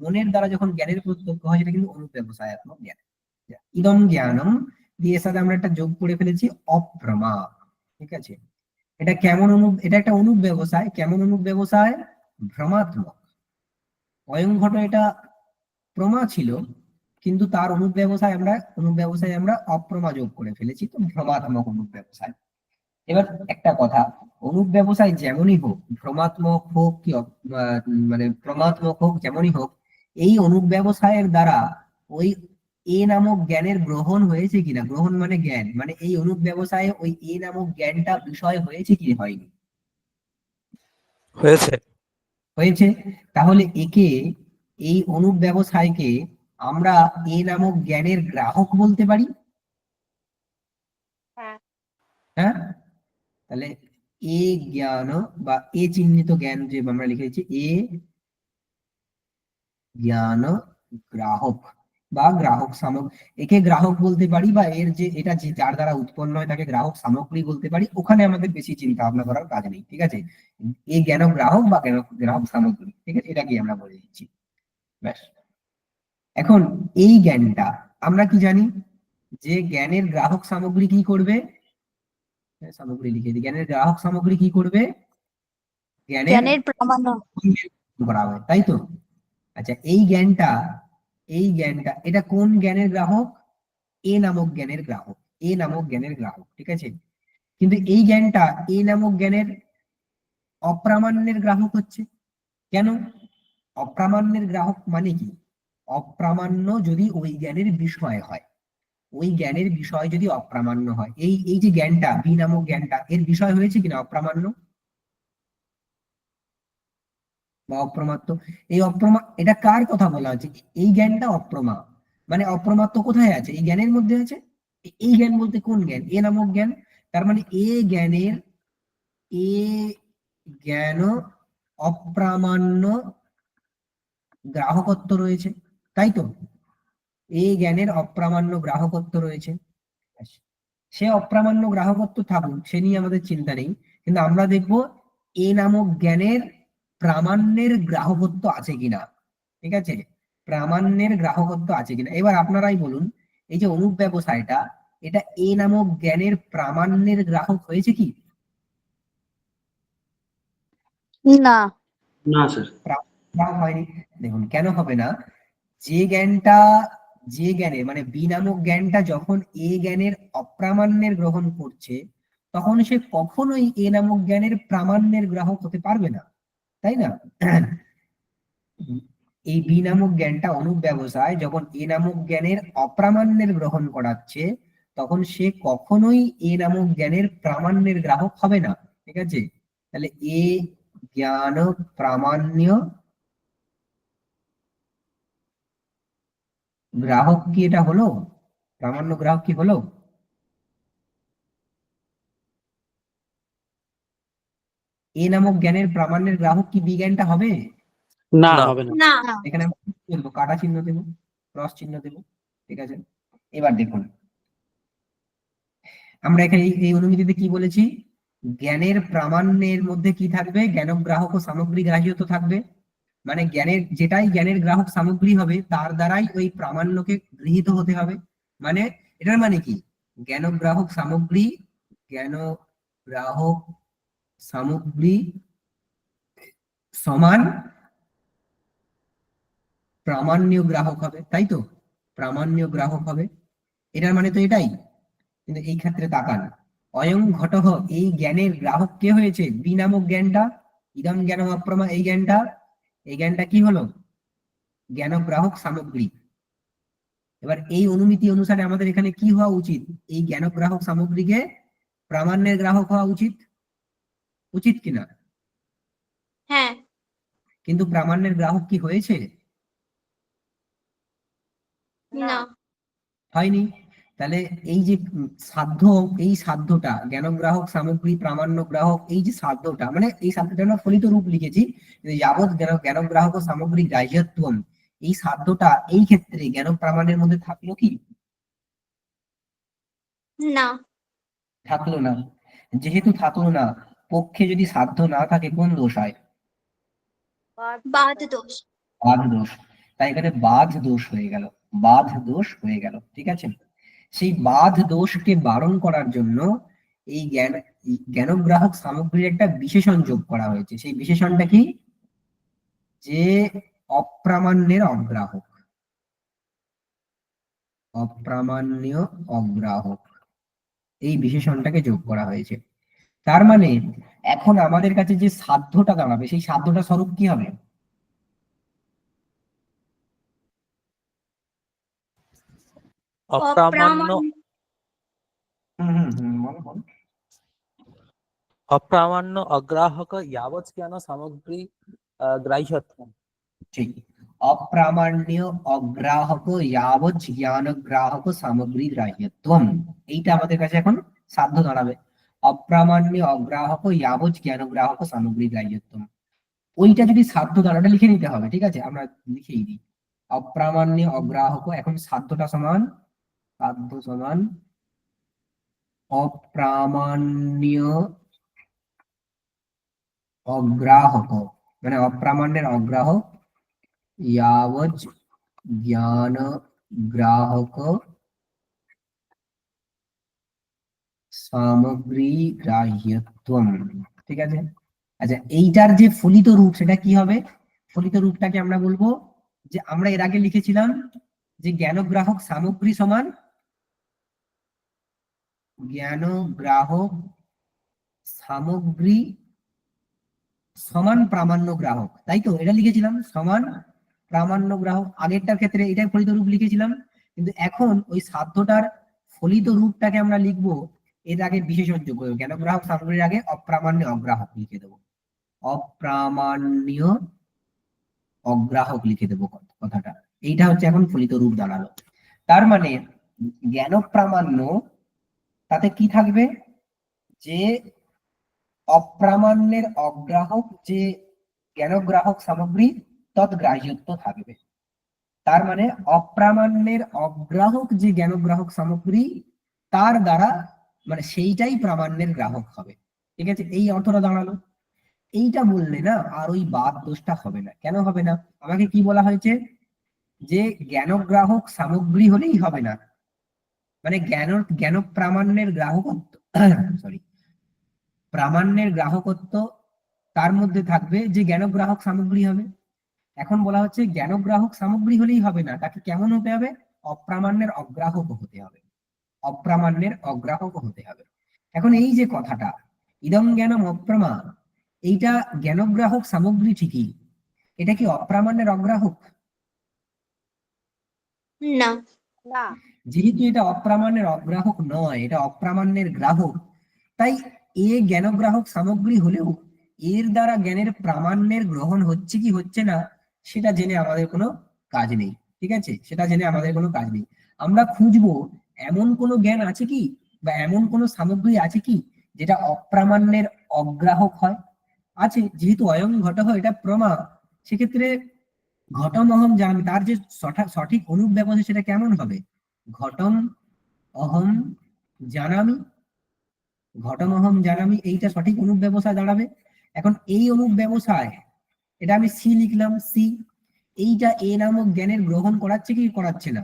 মনের দ্বারা যখন জ্ঞানের প্রত্যক্ষ হয় সেটা কিন্তু অনুব্যবসায়াত্মক জ্ঞান। ইদম জ্ঞানম দিয়ে এর সাথে আমরা একটা যোগ করে ফেলেছি, অপ্রমা, ঠিক আছে। এটা একটা অনুব্যবসায়। কেমন অনুব্যবসায়? ভ্রমাত্মক। অয়ং ঘট এটা প্রমা ছিল, কিন্তু তার অনুব্যবসায় আমরা অপ্রমা যোগ করে ফেলেছি, তো ভ্রমাত্মক অনুব্যবসায়। এবার একটা কথা, অনুব্যবসায় যেমনই হোক, ভ্রমাত্মক হোক কি মানে প্রমাত্মক হোক, যেমনই হোক, এই অনুব্যবসায়ের দ্বারা ওই এ নামক জ্ঞানের গ্রহণ হয়েছে কিনা, গ্রহণ মানে জ্ঞান, মানে এই অনুব্যবসায়ে ওই এ নামক জ্ঞানটা বিষয় হয়েছে কি হয়নি? হয়েছে। হয়েছে। তাহলে একে, এই অনুব্যবসায়কে আমরা এ নামক জ্ঞানের গ্রাহক বলতে পারি। হ্যাঁ। হ্যাঁ, তাহলে এ জ্ঞান বা এ চিহ্নিত জ্ঞান যে আমরা লিখেছি, এ জ্ঞান গ্রাহক বা গ্রাহক সামগ্রী, একে গ্রাহক বলতে পারি, বা এর যে এটা যে যার দ্বারা উৎপন্ন হয় তাকে গ্রাহক সামগ্রী বলতে পারি। ওখানে আমাদের বেশি চিন্তা ভাবনা করার কাজ নেই, ঠিক আছে? এ জ্ঞান গ্রাহক বা গ্রাহক সামগ্রী, ঠিক আছে, এটা কি আমরা বলে দিচ্ছি, ব্যাস। এখন এই জ্ঞানটা আমরা কি জানি, যে জ্ঞানের গ্রাহক সামগ্রী কি করবে, সামগ্রী লিখে দিই, জ্ঞানের গ্রাহক সামগ্রী কি করবে, জ্ঞানের জ্ঞানের প্রামাণ্য। করা হয়, তাই তো? আচ্ছা, এই জ্ঞানটা এটা কোন জ্ঞানের গ্রাহক? এ নামক জ্ঞানের গ্রাহক, এ নামক জ্ঞানের গ্রাহক, ঠিক আছে। কিন্তু এই জ্ঞানটা এ নামক জ্ঞানের অপ্রামাণ্যের গ্রাহক হচ্ছে। কেন? অপ্রামাণ্যের গ্রাহক মানে কি? অপ্রামাণ্য যদি ওই জ্ঞানের বিষয় হয়, ওই জ্ঞানের বিষয় যদি অপ্রামাণ্য হয়, এই এই যে জ্ঞানটা, বি নামক জ্ঞানটা, এর বিষয় হয়েছে কিনা অপ্রামাণ্য বা অপ্রমাত্য? এই এটা কার কথা বলা হচ্ছে? এই জ্ঞানটা অপ্রমা, মানে অপ্রমাত্য কোথায় আছে? এই জ্ঞানের মধ্যে আছে। এই জ্ঞান বলতে কোন জ্ঞান? এ নামক জ্ঞান। তার মানে এ জ্ঞান অপ্রামাণ্য গ্রাহকত্ব রয়েছে, তাই তো? এই জ্ঞানের অপ্রামাণ্য গ্রাহকত্ব রয়েছে। সে অপ্রামাণ্য গ্রাহকত্ব থাকুক, সে নিয়ে আমাদের চিন্তা নেই, কিন্তু আমরা দেখব এ নামক জ্ঞানের প্রামাণ্যের গ্রাহকত্ব আছে কিনা, ঠিক আছে? প্রামাণ্যের গ্রাহকত্ব আছে কিনা। এবার আপনারাই বলুন, এই যে অনুব্যবসায়টা, এটা এ নামক জ্ঞানের প্রামাণ্যের গ্রাহক হয়েছে কি? না। না স্যার। গ্রাহক হয়নি। দেখুন কেন হবে না, যে জ্ঞানের মানে বি নামক জ্ঞানটা যখন এ জ্ঞানের অপ্রামাণ্যের গ্রহণ করছে, তখন সে কখনোই এ নামক জ্ঞানের প্রামাণ্যের গ্রাহক হতে পারবে না, তাই না? এই বি নামক জ্ঞানটা অনুব্যবসায় যখন এ নামক জ্ঞানের অপ্রামাণ্যের গ্রহণ করাচ্ছে, তখন সে কখনোই এ নামক জ্ঞানের প্রামাণ্যের গ্রাহক হবে না, ঠিক আছে? তাহলে এ জ্ঞান প্রামাণ্য গ্রাহক কি এটা হলো? প্রামাণ্য গ্রাহক কি হলো? এ নামক জ্ঞানের প্রামাণ্যের গ্রাহক কি বি জ্ঞানটা হবে? না, না। হবে না। না। এখানে আমরা কি করবো? কাটা চিহ্ন দেবো, ক্রস চিহ্ন দেবো, ঠিক আছে। এবার দেখুন, আমরা এখানে এই অনুমিতিতে কি বলেছি? জ্ঞানের প্রামাণ্যের মধ্যে কি থাকবে? জ্ঞানগ্রাহক ও সামগ্রী গ্রাহ্য তো থাকবে। মানে যেটাই জ্ঞানের গ্রাহক সামগ্রী হবে, তার দ্বারাই ওই প্রামাণ্যকে গৃহীত হতে হবে। মানে এটার মানে কি? জ্ঞানগ্রাহক সামগ্রী, জ্ঞানগ্রাহক সামগ্রী সমান প্রামাণ্য গ্রাহক হবে, তাই তো? প্রামাণ্য গ্রাহক হবে, এটার মানে তো এটাই। কিন্তু এই ক্ষেত্রে তাকান, অয়ং ঘটঃ, এই জ্ঞানের গ্রাহক কে হয়েছে? বি নামক জ্ঞানটা। ইদম জ্ঞান অপ্রমা, এই জ্ঞানটা কি হলো? জ্ঞান গ্রাহক সামগ্রী। এবার এই অনুমিতি অনুসারে আমাদের এখানে কি হওয়া উচিত? এই জ্ঞান গ্রাহক সামগ্রীকে প্রামাণ্যের গ্রাহক হওয়া উচিত, উচিত কিনা? হ্যাঁ। কিন্তু প্রামাণ্যের গ্রাহক কি হয়েছে? না। হয়নি। তাহলে এই যে এই সাধ্যটা, জ্ঞানগ্রাহক সামগ্রী প্রামাণ্য গ্রাহক, এই যে সাধ্যটা, মানে এই সাধ্যটা আমরা ফলিত রূপ লিখেছি, যাবৎ জ্ঞানগ্রাহক ও সামগ্রী গ্রাহ্যত্বম, এই সাধ্যটা এই ক্ষেত্রে জ্ঞান প্রামাণ্যের মধ্যে থাকলো কি? না। থাকলো না। যেহেতু থাকলো না, পক্ষে যদি সাধ্য না থাকে, কোন দোষ হয়? বাদ দোষ। বাধ দোষ। তাই এখানে বাধ দোষ হয়ে গেল, বাধ দোষ হয়ে গেল, ঠিক আছে। সেই বাধ দোষকে বারণ করার জন্য এই জ্ঞানগ্রাহক সামগ্রীর একটা বিশেষণ যোগ করা হয়েছে। সেই বিশেষণটা কি? যে অপ্রামাণ্যের অগ্রাহক, অপ্রামাণ্য অগ্রাহক, এই বিশেষণটাকে যোগ করা হয়েছে। তার মানে এখন আমাদের কাছে যে সাধ্যটা দাঁড়াবে সেই সাধ্যটা স্বরূপ কি হবে? অপ্রামাণ্য বলো, বলো। অপ্রামাণ্য অগ্রাহক यावत् জ্ঞান সামগ্রী গ্রাহ্যত্বম। ঠিক, অপ্রামাণ্য অগ্রাহক যাবৎ জ্ঞান গ্রাহক সামগ্রী গ্রাহ্যত্বম, এইটা আমাদের কাছে এখন সাধ্য দাঁড়াবে। অপ্রামাণ্য অগ্রাহক যাবৎ জ্ঞান গ্রাহক সামগ্রী গ্রাহ্যত্বম, ওইটা যদি সাধ্য দাঁড়াটা লিখে নিতে হবে, ঠিক আছে, আমরা লিখেই দিই। অপ্রামাণ্য অগ্রাহক, এখন সাধ্যটা সমান, সাধ্য সমান অপ্রামাণ্য অগ্রাহক, মানে অপ্রামাণ্যের অগ্রাহক यावत् ज्ञान ग्राहक সামগ্রী গ্রাহ্যত্বম, ঠিক আছে। আচ্ছা, এইটার যে ফলিত রূপ সেটা কি হবে? ফলিত রূপটাকে আমরা বলবো যে আমরা এর আগে লিখেছিলাম যে জ্ঞানগ্রাহক সামগ্রী সমান জ্ঞানগ্রাহক সামগ্রী সমান প্রামাণ্য গ্রাহক, তাই তো? এটা লিখেছিলাম সমান প্রামাণ্য গ্রাহক, আগেরটার ক্ষেত্রে এটাই ফলিত রূপ লিখেছিলাম। কিন্তু এখন ওই সাধ্যটার ফলিত রূপটাকে আমরা লিখবো, এর আগে বিশেষণ যোগ করবো, জ্ঞানগ্রাহক সামগ্রীর আগে অপ্রামাণ্য অগ্রাহক লিখে দেবো, অপ্রামাণ্য অগ্রাহক লিখে দেবো কথাটা। এইটা হচ্ছে এখন ফলিত রূপ দাঁড়ালো। তার মানে জ্ঞান প্রামাণ্য, তাতে কি থাকবে? যে অপ্রামাণ্যের অগ্রাহক যে জ্ঞানগ্রাহক সামগ্রী তৎগ্রাহ্যত্ব থাকবে। তার মানে অপ্রামাণ্যের অগ্রাহক যে জ্ঞানগ্রাহক সামগ্রী তার দ্বারা, মানে সেইটাই প্রামাণ্যের গ্রাহক হবে, ঠিক আছে, এই অর্থটা দাঁড়ালো। এইটা বললে না আর ওই বাদ দোষটা হবে না। কেন হবে না? আমাকে কি বলা হয়েছে? যে জ্ঞানগ্রাহক সামগ্রী হলেই হবে না, মানে জ্ঞান প্রামাণ্যের গ্রাহকত্ব সরি প্রামাণ্যের গ্রাহকত্ব তার মধ্যে থাকবে যে জ্ঞানগ্রাহক সামগ্রী হবে। এখন বলা হচ্ছে জ্ঞানগ্রাহক সামগ্রী হলেই হবে না, তাকে কেমন হতে হবে? অপ্রামাণ্যের অগ্রাহক হতে হবে, অপ্রামাণ্যের অগ্রাহক হতে হবে। এখন এই যে কথাটা ইদং জ্ঞানম অপ্রমা, এইটা জ্ঞানগ্রাহক সামগ্রী ঠিকই, এটা কি অপ্রামাণ্যের অগ্রাহক? না। না। যেহেতু এটা অপ্রামাণ্যের অগ্রাহক নয়, এটা অপ্রামাণ্যের গ্রাহক, তাই এ জ্ঞানগ্রাহক সামগ্রী হলেও এর দ্বারা জ্ঞানের প্রামাণ্যের গ্রহণ হচ্ছে কি হচ্ছে না সেটা জেনে আমাদের কোনো কাজ নেই, ঠিক আছে, সেটা জেনে আমাদের কোনো কাজ নেই। আমরা খুঁজবো এমন কোনো জ্ঞান আছে কি, বা এমন কোনো সামগ্রী আছে কি যেটা অপ্রামাণ্যের অগ্রাহক হয়। আছে, যেহেতু অয়ং ঘটহ এটা প্রমা, সেক্ষেত্রে ঘটম অহম জানামি, তার যে সঠিক অনুপ ব্যবস্থা সেটা কেমন হবে? ঘটম অহম জানামি, ঘটম অহম জানামি, এইটা সঠিক অনুপ ব্যবসায় দাঁড়াবে। এখন এই অনুপ ব্যবসায় এটা আমি সি লিখলাম, সি, এইটা এ নামক জ্ঞানের গ্রহণ করাচ্ছে কি করাচ্ছে না?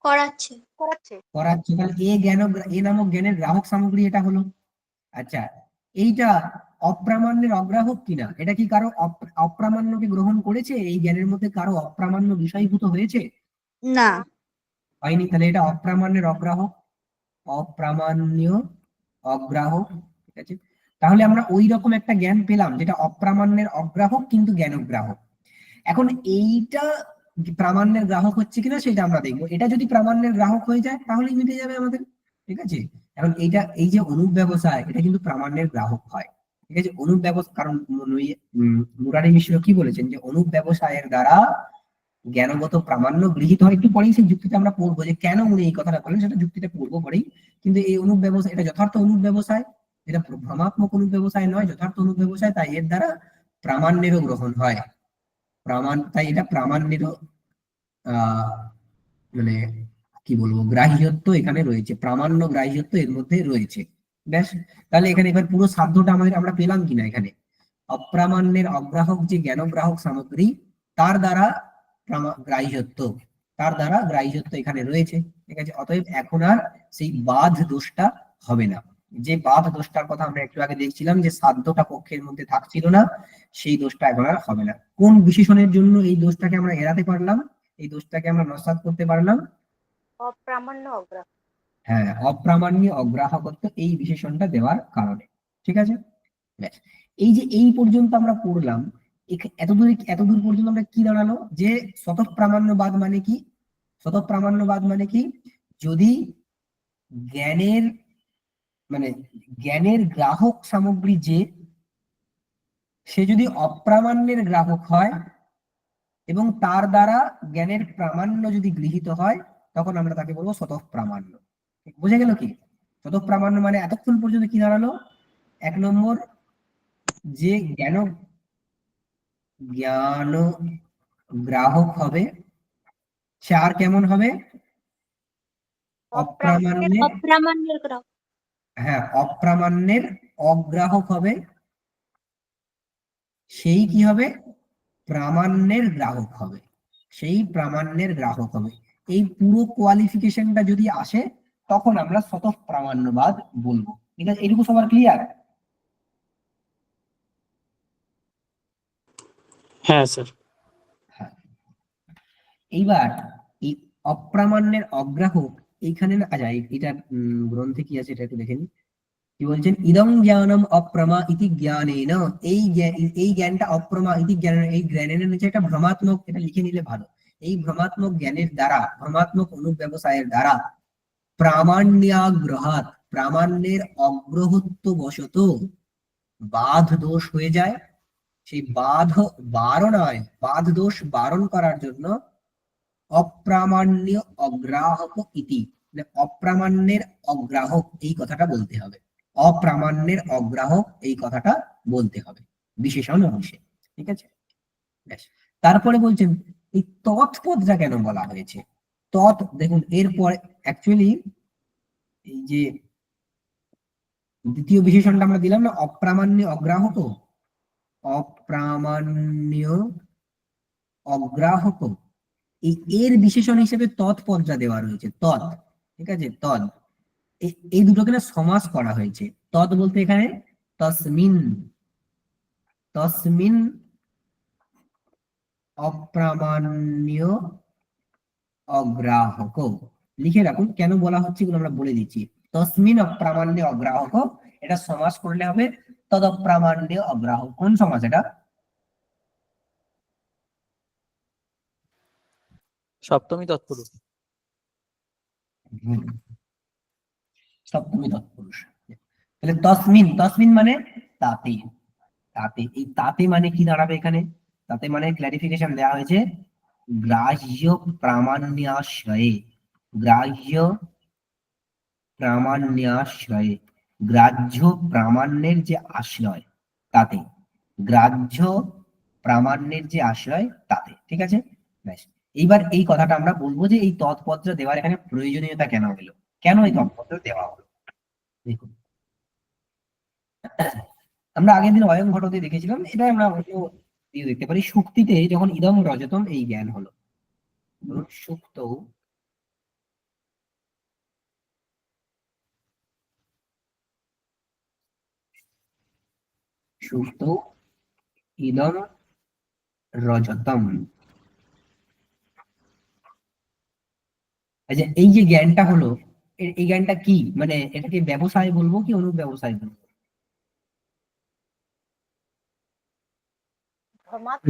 করাচ্ছে। করাচ্ছে। করাচ্ছে। তাহলে এ নামক জ্ঞানের গ্রাহক সামগ্রী এটা হলো। আচ্ছা, এইটা অপ্রামাণ্যের অগ্রাহক কিনা? এটা কি কারো অপ্রামাণ্যকে গ্রহণ করেছে? এই জ্ঞানের মধ্যে কারো অপ্রামাণ্য বিষয়ভূত হয়েছে? না। হয়নি, তাহলে এটা অপ্রামাণ্যের অগ্রাহক, অপ্রামাণ্য অগ্রাহক, ঠিক আছে। তাহলে আমরা ওই রকম একটা জ্ঞান পেলাম যেটা অপ্রামাণ্যের অগ্রাহক কিন্তু জ্ঞানগ্রাহক। এখন এইটা প্রামাণ্যের গ্রাহক হচ্ছে কিনা সেটা আমরা দেখবো। এটা যদি প্রামাণ্যের গ্রাহক হয়ে যায় তাহলেই মিটে যাবে আমাদের, ঠিক আছে। এখন এইটা, এই যে অনুপ ব্যবসায়, এটা কিন্তু প্রামাণ্যের গ্রাহক হয়, ঠিক আছে। অনুপ ব্যবস্থা, কারণ মুরারি মিশ্র কি বলেছেন যে অনুপ ব্যবসায়ের দ্বারা জ্ঞানগত প্রামাণ্য গৃহীত হয়। একটু পরেই সেই যুক্তিটা আমরা পড়বো যে কেন উনি এই কথাটা বলেন, সেটা যুক্তিটা পড়বো পরেই। কিন্তু এই অনুপ ব্যবসায়, এটা যথার্থ অনুপ ব্যবসায়, এটা ভ্রমাত্মক অনুপ ব্যবসায় নয়, যথার্থ অনুপ ব্যবসায়, তাই এর দ্বারা প্রামাণ্যেরও গ্রহণ হয়। তাই এটা প্রামাণ্যেরও মানে কি বলবো, গ্রাহ্যত্ব এখানে রয়েছে, প্রামাণ্য গ্রাহ্যত্ব এর মধ্যে রয়েছে। ব্যাস, তাহলে এখানে এবার পুরো সাধ্যটা আমাদের আমরা পেলাম কিনা? এখানে অপ্রামাণ্যের অগ্রাহক যে জ্ঞানগ্রাহক সামগ্রী তার দ্বারা গ্রাহ্যত্ব, তার দ্বারা গ্রাহ্যত্ব এখানে রয়েছে, ঠিক আছে। অতএব এখন আর সেই বাধ দোষটা হবে না। যে বাধ দোষটার কথা আমরা একটু আগে দেখছিলাম যে সাধ্যটা পক্ষের মধ্যে থাকছিল না, সেই দোষটা এখন আর হবে না। কোন বিশেষণের জন্য এই দোষটাকে আমরা এড়াতে পারলাম, এই দোষটাকে আমরা নস্যাৎ করতে পারলাম? অপ্রামাণ্য অগ্রাহক। হ্যাঁ, অপ্রামাণ্য অগ্রাহকত্ব এই বিশেষণটা দেওয়ার কারণে। ঠিক আছে, ব্যাস। এই যে এই পর্যন্ত আমরা পড়লাম, এতদূর পর্যন্ত আমরা কি দাঁড়ালো যে স্বতঃপ্রামাণ্যবাদ মানে কি? স্বতঃপ্রামাণ্যবাদ মানে কি? যদি জ্ঞানের মানে জ্ঞানের গ্রাহক সামগ্রী সে যদি অপ্রামাণ্যের গ্রাহক হয় এবং তার দ্বারা জ্ঞানের প্রামাণ্য যদি গৃহীত হয়, তখন আমরা তাকে বলবো স্বতঃপ্রামাণ্য। বুঝে গেল কি? স্বতঃপ্রামাণ্য মানে এতক্ষণ পর্যন্ত কি দাঁড়ালো? 1 নম্বর, যে জ্ঞান গ্রাহক হবে সে আর কেমন হবে? অপ্রামাণ্যের, অপ্রামাণ্যের গ্রাহক। হ্যাঁ, অপ্রামাণ্যের অগ্রাহক হবে। সেই কি হবে? প্রামাণ্যের গ্রাহক হবে। সেই প্রামাণ্যের গ্রাহক হবে। এই পুরো কোয়ালিফিকেশনটা যদি আসে, তখন আমরা স্বতঃপ্রামাণ্যবাদ বলবো। ঠিক আছে, এটুকু সবার ক্লিয়ার? হ্যাঁ স্যার। হ্যাঁ। এইবার এই অপ্রামাণ্যের অগ্রাহক এইখানে না, আচ্ছা এটা গ্রন্থে কি আছে এটা একটু দেখে নিই। কি বলছেন? ইদং জ্ঞানম অপ্রমা ইতি জ্ঞানেন। এই জ্ঞানটা অপ্রমা ইতি জ্ঞান, এই জ্ঞানের নিচে একটা ভ্রমাত্মক, এটা লিখে নিলে ভালো। এই ভ্রমাত্মক জ্ঞানের দ্বারা, ভ্রমাত্মক অনুব্যবসায়ের দ্বারা প্রামাণ্যাগ্রহাৎ, প্রামাণ্যের অগ্রহত্ব বশত বাধ দোষ হয়ে যায়। সেই বাধ দোষ বারণ করার জন্য অপ্রামাণ্য অগ্রাহক ইতি, মানে অপ্রামাণ্যের অগ্রাহক এই কথাটা বলতে হবে। অপ্রামাণ্যের অগ্রাহক এই কথাটা বলতে হবে বিশেষণ অংশে। ঠিক আছে, ব্যাস। তারপরে বলছেন এই তৎপদটা কেন বলা হয়েছে? দেখুন এরপর অ্যাকচুয়ালি এই যে দ্বিতীয় বিশেষণটা আমরা দিলাম না, অপ্রামাণ্য অগ্রাহক, অপ্রামাণ্য অগ্রাহক, এর বিশেষণ হিসেবে তৎপদটা দেওয়া রয়েছে, তৎ। ঠিক আছে, তৎ, এই দুটোকে না সমাস করা হয়েছে। তৎ বলতে এখানে তসমিন, তসমিন অপ্রামাণ্য অগ্রাহক। লিখে রাখুন কেন বলা হচ্ছে, এগুলো আমরা বলে দিচ্ছি। তসমিন অপ্রামাণ্য অগ্রাহক, এটা সমাস করলে হবে তদ অপ্রামাণ্য অগ্রাহক। কোন সমাস এটা? সপ্তমী তৎপুরুষ। সপ্তমী তৎপুরুষ। তাহলে তসমিন, তসমিন মানে তাতে, তাতে, এই তাতে মানে কি দাঁড়াবে এখানে? তাতে মানে ক্লারিফিকেশন দেওয়া হয়েছে গ্রাহ্য প্রামাণ্যাশ্রয়ে, গ্রাহ্য প্রামাণ্যাশ্রয়ে, গ্রাহ্য প্রামাণ্যের যে আশ্রয় তাতে, গ্রাহ্য প্রামাণ্যের যে আশ্রয় তাতে। ঠিক আছে, ব্যাস। এইবার এই কথাটা আমরা বলবো যে এই তৎপত্র দেওয়ার এখানে প্রয়োজনীয়তা কেন হলো, কেন এই তৎপত্র দেওয়া হলো। দেখুন, আমরা আগের দিন অয়ং ঘটতে দেখেছিলাম, এটা আমরা দেখতে পারি সুক্তিতে যখন ইদম রজতম এই জ্ঞান হলো। সুক্ত সুক্ত ইদম রজতম, আচ্ছা এই যে জ্ঞানটা হলো, এই জ্ঞানটা কি, মানে এটাকে ব্যবসায় বলবো কি অনুব্যবসায় বলবো?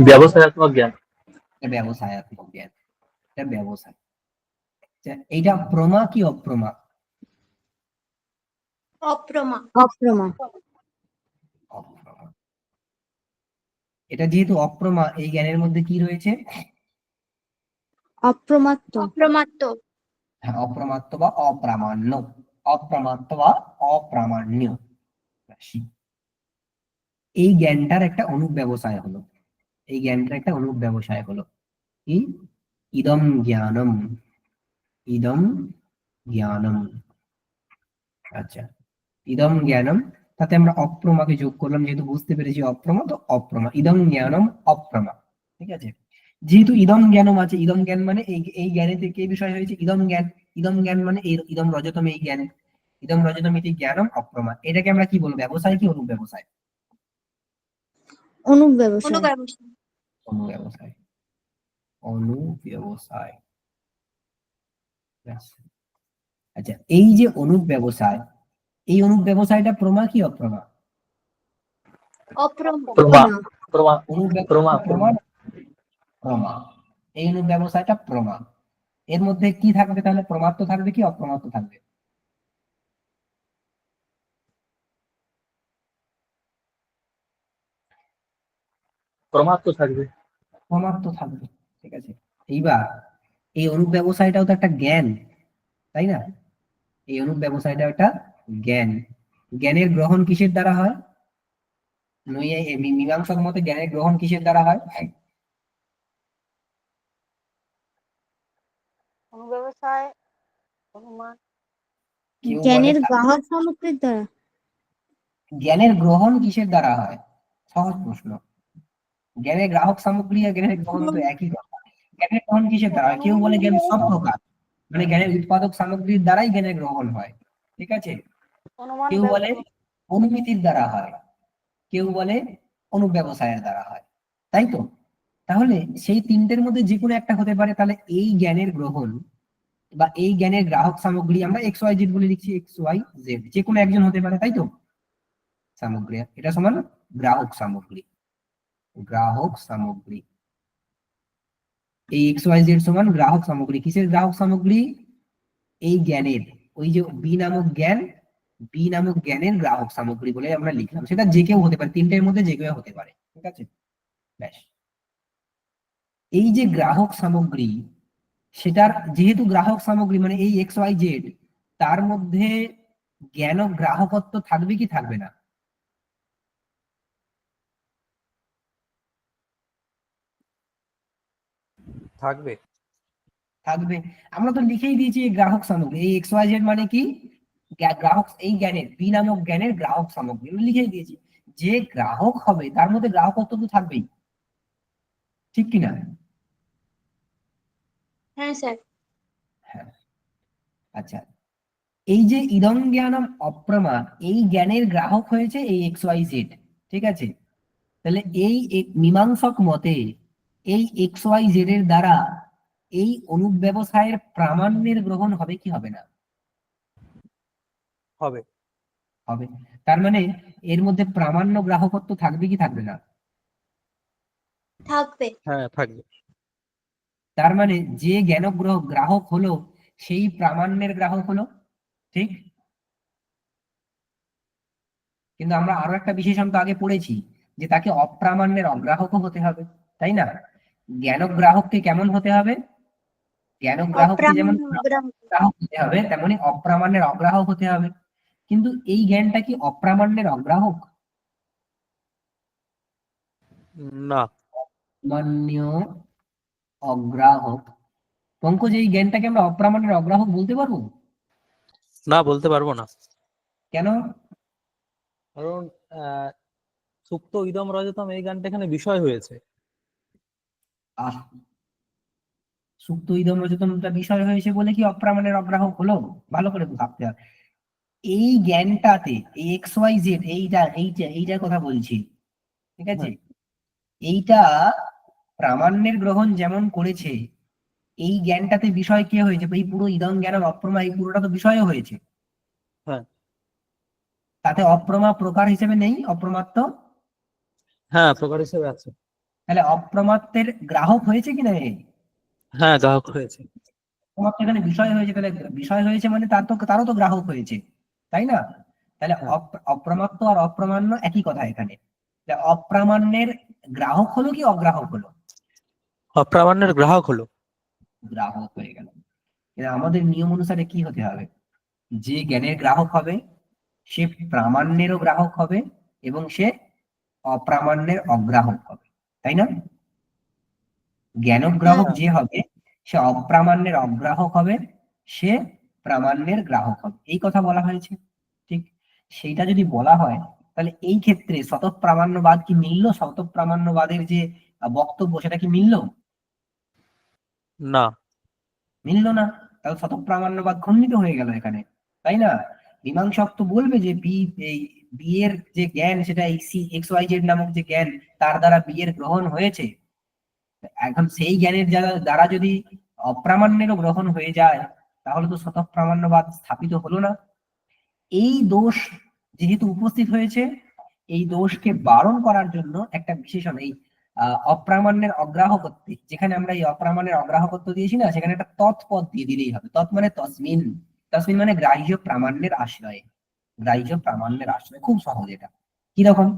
ব্যবসায়াত্মক জ্ঞান। এটা ব্যবসায়াত্মক জ্ঞান, এটা ব্যবসায়। আচ্ছা, এইটা প্রমা কি অপ্রমা? অপ্রমা। অপ্রমা। অপ্রমা। এটা যেহেতু অপ্রমা, এই জ্ঞানের মধ্যে কি রয়েছে? অপ্রমাত্ত। অপ্রমাত্ত। হ্যাঁ, অপ্রমাত্ত বা অপ্রামাণ্য, অপ্রমাত্ত বা অপ্রামাণ্য। এই জ্ঞানটার একটা অনুব্যবসায় হলো, এই জ্ঞানটার একটা অনুব্যবসায় হলো কি? ইদম জ্ঞানম, ইদম জ্ঞানম। আচ্ছা, ইদম জ্ঞানম, তাতে আমরা অপ্রমাকে যোগ করলাম, যেহেতু বুঝতে পেরেছি অপ্রমা, তো অপ্রমা, ইদম জ্ঞানম অপ্রমা। ঠিক আছে, যেহেতু ইদম জ্ঞানম আছে, ইদম জ্ঞান মানে এই জ্ঞানে থেকে বিষয় হয়েছে ইদম জ্ঞান, ইদম জ্ঞান মানে এই ইদম রজতম এই জ্ঞান, ইদম রজতম ইতি জ্ঞানম অপ্রমা। এটাকে আমরা কি বলবো, ব্যবসায় কি অনুব্যবসায়? অনুব্যবসায়। অনুব্যবসায়। অনুব্যবসায়, অনুব্যবসায়। ব্যাস। আচ্ছা, এই যে অনুপ ব্যবসায়, এই অনুপ ব্যবসায়টা প্রমা কি অপ্রমা? অপ্রম প্রমা প্রমা অনুপ প্রমা ব্যবসায় প্রমা না প্রমা? এই অনুপ ব্যবসায়টা প্রমা। এর মধ্যে কি থাকবে তাহলে? প্রমাত্ব থাকবে কি অপ্রমাত্ব থাকবে? প্রমাত্ব থাকবে। প্রমাত্ব থাকবে, ঠিক আছে। এইবার এই অনুপ ব্যবসায়টাও তো একটা জ্ঞান, তাই না? এই অনুপ ব্যবসায়টা একটা জ্ঞান। জ্ঞানের গ্রহণ কিসের দ্বারা হয়? মীমাংসক মতে জ্ঞানের গ্রহণ কিসের দ্বারা হয়? অনুব্যবসায়, অনুমান, কেউ বলে জ্ঞানের গ্রাহক সামগ্রীর দ্বারা। জ্ঞানের গ্রহণ কিসের দ্বারা হয়? সহজ প্রশ্ন। জ্ঞানের গ্রাহক সামগ্রী আর জ্ঞানের গ্রহণ তো একই কথা। জ্ঞানের গ্রহণ কিসের দ্বারা হয়? কেউ বলে জ্ঞান সব প্রকার, মানে জ্ঞানের উৎপাদক সামগ্রীর দ্বারাই জ্ঞানের গ্রহণ হয়, ঠিক আছে। অনুমান, কেউ বলে অনুমিতির দ্বারা হয়, কেউ বলে অনুব্যবসায়ের দ্বারা হয়, তাই তো? তাহলে সেই তিনটের মধ্যে যে কোনো একটা হতে পারে। তাহলে এই জ্ঞানের গ্রহণ বা এই জ্ঞানের গ্রাহক সামগ্রী আমরা এক্স ওয়াই জেড বলে লিখছি, এক্স ওয়াই জেড যে কোনো একজন হতে পারে, তাই তো? সামগ্রী, এটা সমান গ্রাহক সামগ্রী। গ্রাহক সামগ্রী, এই এক্স ওয়াই জেড সমান গ্রাহক সামগ্রী। কিসের গ্রাহক সামগ্রী? এই জ্ঞানের, ওই যে বি নামক জ্ঞান, বি নামক জ্ঞানের গ্রাহক সামগ্রী বলে আমরা লিখলাম। সেটা যে কেউ হতে পারে, তিনটের মধ্যে যে কেউ হতে পারে, ঠিক আছে। ব্যাস। এই যে গ্রাহক সামগ্রী, সেটার যেহেতু গ্রাহক সামগ্রী মানে এই এক্স ওয়াই জেড, তার মধ্যে জ্ঞান ও গ্রাহকত্ব থাকবে কি থাকবে না? থাকবে। থাকবে। আমরা তো লিখেই দিয়েছি এই গ্রাহক সামগ্রী, এই এক্স ওয়াই জেড মানে কি? গ্রাহক, এই জ্ঞানের বি নামক জ্ঞানের গ্রাহক সামগ্রী আমরা লিখেই দিয়েছি। যে গ্রাহক হবে তার মধ্যে গ্রাহকত্ব তো থাকবেই, ঠিক কিনা? হ্যাঁ স্যার। হ্যাঁ। আচ্ছা, এই যে ইদং জ্ঞানম অপ্রমা, এই জ্ঞানের গ্রাহক হয়েছে এই এক্স ওয়াই জেড, ঠিক আছে। তাহলে এই মীমাংসক মতে এই এক্স ওয়াই জেড এর দ্বারা এই অনুব্যবসায়ের প্রামাণ্যের গ্রহণ হবে কি হবে না? হবে। হবে। তার মানে এর মধ্যে প্রামাণ্য গ্রাহকত্ব থাকবে কি থাকবে না? থাকবে। হ্যাঁ থাকবে। তার মানে যে গ্রাহক হলো সেই প্রামাণ্যের গ্রাহক হলো, ঠিক। কিন্তু আমরা আরো একটা বিশেষণ তো আগে পড়েছি, যে তাকে অপ্রামাণ্যের অগ্রাহকও হতে হবে, তাই না? জ্ঞানগ্রাহককে কেমন হতে হবে? জ্ঞানগ্রাহককে যেমন অপ্রামাণ্য গ্রাহক। গ্রাহক হতে হবে, তেমনি অপ্রামাণ্যের অগ্রাহক হতে হবে। কিন্তু এই জ্ঞানটা কি অপ্রামাণ্যের অগ্রাহক? না। মান্য অগ্রাহক। পঙ্কজ, এই জ্ঞানটাকে আমরা অপ্রামাণ্যের অগ্রাহক বলতে পারবো? না বলতে পারবো না। কেন? কারণ সুপ্ত ইদম রজতম এই গানটা এখানে বিষয় হয়েছে। আহ, সুপ্ত ইদম রজতমটা বিষয় হয়েছে বলে কি অপ্রামাণ্যের অগ্রাহক হলো? ভালো করে ভাবতে হবে। এই জ্ঞানটাতে এক্স ওয়াই জেড, এইটার কথা বলছি, ঠিক আছে। এইটা প্রামাণ্যের গ্রহণ যেমন করেছে, এই জ্ঞানটাতে বিষয় কে হয়েছে? এই পুরো ইদং জ্ঞান অপ্রমা, এই পুরোটা তো বিষয় হয়েছে। হ্যাঁ। তাতে অপ্রমা প্রকার হিসেবে নেই, অপ্রমাত্ত। হ্যাঁ প্রকার হিসেবে আছে। তাহলে অপ্রমাত্তের গ্রাহক হয়েছে কি না? হ্যাঁ গ্রাহক হয়েছে। অপ্রমাত্ত এখানে বিষয় হয়েছে, তাহলে বিষয় হয়েছে মানে তারও তো গ্রাহক হয়েছে, তাই না? তাহলে হ্যাঁ। অপ্রমাত্ত আর অপ্রামাণ্য একই কথা এখানে। অপ্রামাণ্যের গ্রাহক হলো কি অগ্রাহক হলো? অপ্রামাণ্যের গ্রাহক হলো। গ্রাহক হয়ে গেল। কিন্তু আমাদের নিয়ম অনুসারে কি হতে হবে? যে জ্ঞানের গ্রাহক হবে সে প্রামাণ্যেরও গ্রাহক হবে এবং সে অপ্রামাণ্যের অগ্রাহক হবে, তাই না? জ্ঞানগ্রাহক হ্যাঁ। যে হবে সে অপ্রামাণ্যের অগ্রাহক হবে, সে প্রামাণ্যের গ্রাহক হবে, এই কথা বলা হয়েছে, ঠিক। সেইটা যদি বলা হয় তাহলে এই ক্ষেত্রে শতপ্রামাণ্যবাদ কি মিলল? শতপ্রামাণ্যবাদের যে বক্তব্য সেটা কি মিলল? না। মিলল না। তাহলে শতপ্রামাণ্যবাদ খণ্ডিত হয়ে গেল এখানে, তাই না? মীমাংসক তো বলবে যে এই বি এর যে জ্ঞান সেটা এই সি এক্স ওয়াই জেড নামক যে জ্ঞান, তার দ্বারা বি এর গ্রহণ হয়েছে। এখন সেই জ্ঞানের দ্বারা যদি অপ্রামাণ্যেরও গ্রহণ হয়ে যায় তাহলে তো স্বতঃ প্রামাণ্যবাদ স্থাপিত হলো না। এই দোষ যেহেতু উপস্থিত হয়েছে, এই দোষকে বারণ করার জন্য একটা বিশেষণ, এই অপ্রামাণ্যের অগ্রাহকত্বে, যেখানে আমরা এই অপ্রামাণ্যের অগ্রাহকত্ব দিয়েছি না, সেখানে একটা তৎপদ দিয়ে দিলেই হবে। তৎ মানে তসমিন, তসমিন মানে গ্রাহ্য প্রামাণ্যের আশ্রয়ে, গ্রাহ্য প্রামাণ্যের আশ্রয়। খুব সহজ এটা। কিরকম?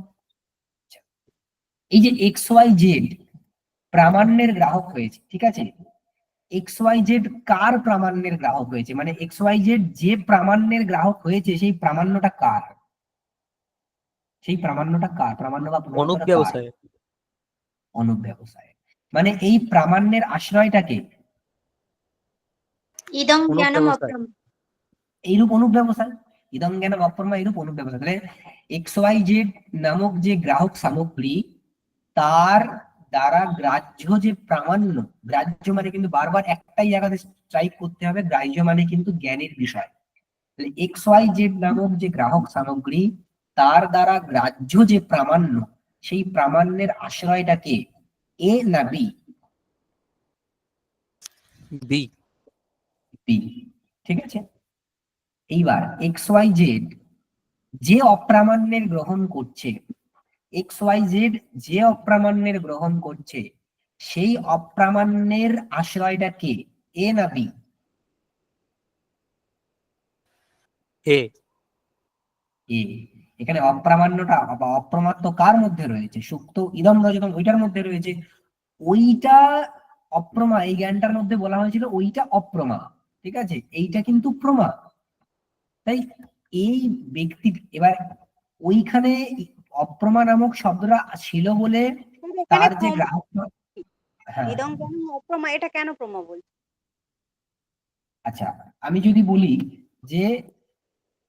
এই যে এক্স ওয়াই জেড প্রামাণ্যের গ্রাহক হয়েছে, ঠিক আছে, এক্স ওয়াই জেড কার প্রামাণ্যের গ্রাহক হয়েছে, মানে এক্স ওয়াই জেড যে প্রামাণ্যের গ্রাহক হয়েছে সেই প্রামাণ্যটা কার, সেই প্রামাণ্যটা কার, প্রামাণ্য বা প্রমাণটা কার? অনুব্যবসায়। মানে এই প্রামাণ্যের আশ্রয়টাকে ইদং জ্ঞানম অপ্রমা। এইরূপ অনুব্যবসায়, ইদং জ্ঞানম অপ্রমা, এইরূপ অনুব্যবসায়। তাহলে এক্স ওয়াই জেড নামক যে গ্রাহক সামগ্রী, তার দ্বারা গ্রাহ্য যে প্রামাণ্য, গ্রাহ্য মানে কিন্তু বারবার একটাই জায়গাতে স্ট্রাইক করতে হবে, গ্রাহ্য মানে কিন্তু জ্ঞানের বিষয়। তাহলে এক্স ওয়াই জেড নামক যে গ্রাহক সামগ্রী, তার দ্বারা গ্রাহ্য যে প্রামাণ্য, সেই প্রামাণ্যের আশ্রয়টাকে এ না বি? বি। বি, ঠিক আছে। এইবার এক্স ওয়াই জেড যে অপ্রামাণ্যের গ্রহণ করছে, এক্স ওয়াই জেড যে অপ্রামাণ্যের গ্রহণ করছে, সেই অপ্রামাণ্যের আশ্রয়টা কে, এ না বি? এ। এ। এখানে অপ্রামাণ্যটা বা অপ্রমাত্য কার মধ্যে রয়েছে? সুক্ত ইদম রজতম, ওইটার মধ্যে রয়েছে। ওইটা অপ্রমা, এই জ্ঞানটার মধ্যে বলা হয়েছিল ওইটা অপ্রমা, ঠিক আছে, এইটা কিন্তু প্রমা। তাই এই ব্যক্তি, এবার ওইখানে অপ্রমা নামক শব্দটা ছিল বলে এখানে তার যে গ্রাহক, হ্যাঁ, ইদং জ্ঞানম অপ্রমা, এটা কেন প্রমা বলছে? আচ্ছা, আমি যদি বলি যে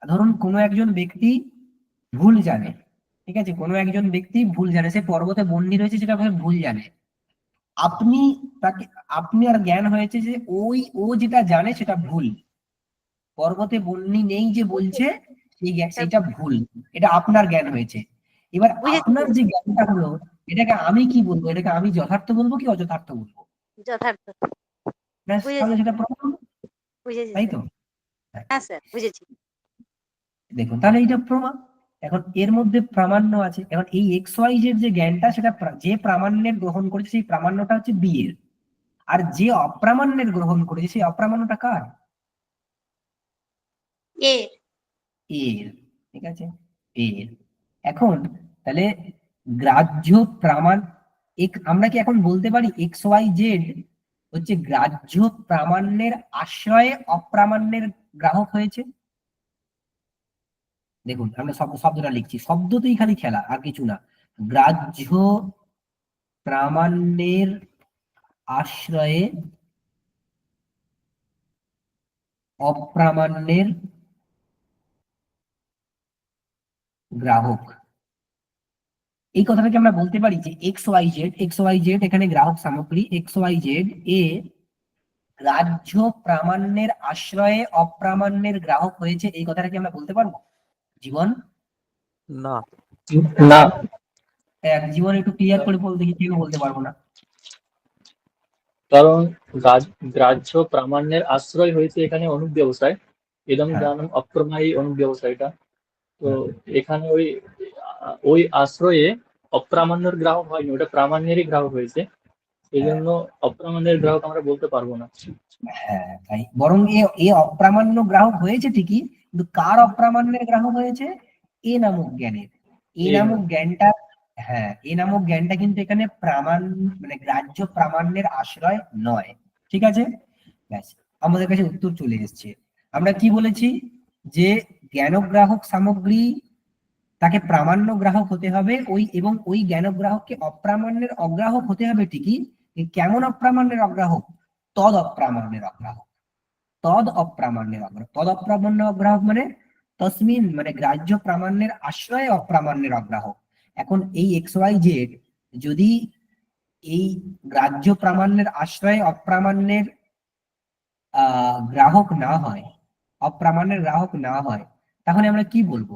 ধরুন কোনো একজন ব্যক্তি ভুল জানে, ঠিক আছে, কোনো একজন ব্যক্তি ভুল জানে, সে পর্বতে বন্দি রয়েছে, সেটা ভুল জানে। আপনি তাকে, আপনি আর জ্ঞান হয়েছে যে ও যেটা জানে সেটা ভুল, পর্বতে বন্যি নেই যে বলছে সেইটা ভুল, এটা আপনার জ্ঞান হয়েছে। এবার বুঝেছি, আপনার যে জ্ঞানটা হলো, এটাকে আমি কি বলবো, এটাকে আমি যথার্থ বলবো কি অযথার্থ বলবো? যথার্থ। ব্যাস, বুঝেছি, তাহলে সেটা প্রমাণ, বুঝেছি তাই স্যার। তো? হ্যাঁ স্যার, বুঝেছি। দেখুন, তাহলে এটা প্রমাণ। এখন এর মধ্যে প্রামাণ্য আছে। এখন এই এক্স ওয়াই জেড যে জ্ঞানটা, সেটা যে প্রামাণ্যের গ্রহণ করেছে সেই প্রামাণ্যটা হচ্ছে বি এর, আর যে অপ্রামাণ্যের গ্রহণ করেছে সেই অপ্রামাণ্যটা কার? এ। এর, ঠিক আছে, এর। এখন তাহলে গ্রাহ্য প্রামাণ, আমরা কি এখন বলতে পারি এক্স ওয়াই জেড হচ্ছে গ্রাহ্য প্রামাণ্যের আশ্রয়ে অপ্রামাণ্যের গ্রাহক হয়েছে? দেখুন, আমরা শব্দটা লিখছি, শব্দতেই খালি খেলা, আর কিছু না। গ্রাহ্য প্রামাণ্যের আশ্রয়ে অপ্রামাণ্যের গ্রাহক। এই কথাটাকে আমরা বলতে পারি যে এক্স ওয়াই জেড এখানে গ্রাহক সামগ্রী, এক্স ওয়াই জেড এ গ্রাহ্য প্রামাণ্যের আশ্রয়ে অপ্রামাণ্যের গ্রাহক হয়েছে, এই কথাটাকে আমরা বলতে পারবো? জীবন, না। না, জীবন একটু ক্লিয়ার করে বলতে, কি কেউ বলতে পারবো না? কারণ গ্রাহ্য প্রামাণ্যের আশ্রয় হয়েছে এখানে অনুব্যবসায়, ইদং হ্যাঁ, জ্ঞানম অপ্রমায়ী অনুব্যবসায়টা। তো হ্যাঁ, এখানে ওই আশ্রয়ে অপ্রামাণ্যের গ্রাহক হয়নি, ওটা প্রামাণ্যেরই গ্রাহক হয়েছে, এই হ্যাঁ, জন্য অপ্রামাণ্যের গ্রাহক আমরা বলতে পারবো না। হ্যাঁ, তাই বরং এ অপ্রামাণ্য গ্রাহক হয়েছে ঠিকই, কিন্তু কার অপ্রামাণ্যের গ্রাহক হয়েছে? এ নামক জ্ঞানের। এ এই নামক নয়। জ্ঞানটা, হ্যাঁ, এ নামক জ্ঞানটা কিন্তু এখানে প্রামাণ, মানে গ্রাহ্য প্রামাণ্যের আশ্রয় নয়, ঠিক আছে। ব্যাস, আমাদের কাছে উত্তর চলে এসেছে। আমরা কি বলেছি যে জ্ঞানগ্রাহক সামগ্রী, তাকে প্রামাণ্য গ্রাহক হতে হবে, এবং ওই জ্ঞানগ্রাহককে অপ্রামাণ্যের অগ্রাহক হতে হবে ঠিকই। কেমন অপ্রামাণ্যের অগ্রাহক? তদ অপ্রামাণ্যের অগ্রাহক, তদ অপ্রামাণ্যের অগ্রাহক। তদ অপ্রামাণ্য অগ্রাহক মানে তসমিন, মানে গ্রাহ্য প্রামাণ্যের আশ্রয়ে অপ্রামাণ্যের অগ্রাহক। এখন এই এক্স ওয়াই জেড যদি এই গ্রাহ্য প্রামাণ্যের আশ্রয়ে অপ্রামাণ্যের গ্রাহক না হয়, অপ্রামাণ্যের গ্রাহক না হয়, তাহলে আমরা কি বলবো?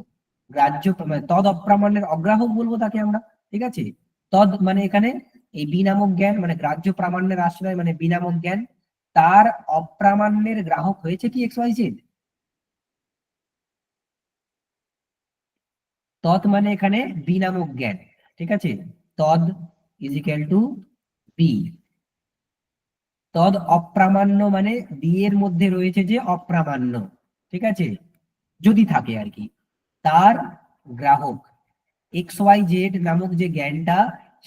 গ্রাহ্য মানে তদ অপ্রামাণ্যের অগ্রাহক বলবো তাকে আমরা, ঠিক আছে। তদ মানে এখানে এই বি নামক জ্ঞান, মানে গ্রাহ্য প্রামাণ্যের আশ্রয় মানে বি নামক জ্ঞান, তার অপ্রামাণ্যের গ্রাহক হয়েছে কি এক্স ওয়াই জেড? তৎ মানে এখানে বি নামক জ্ঞান, ঠিক আছে, তদ ইজ ইকুয়াল টু বি। তদ অপ্রামাণ্য মানে বি এর মধ্যে রয়েছে যে অপ্রামাণ্য, ঠিক আছে, যদি থাকে আর কি, তার গ্রাহক এক্স ওয়াই জেড নামক যে জ্ঞানটা,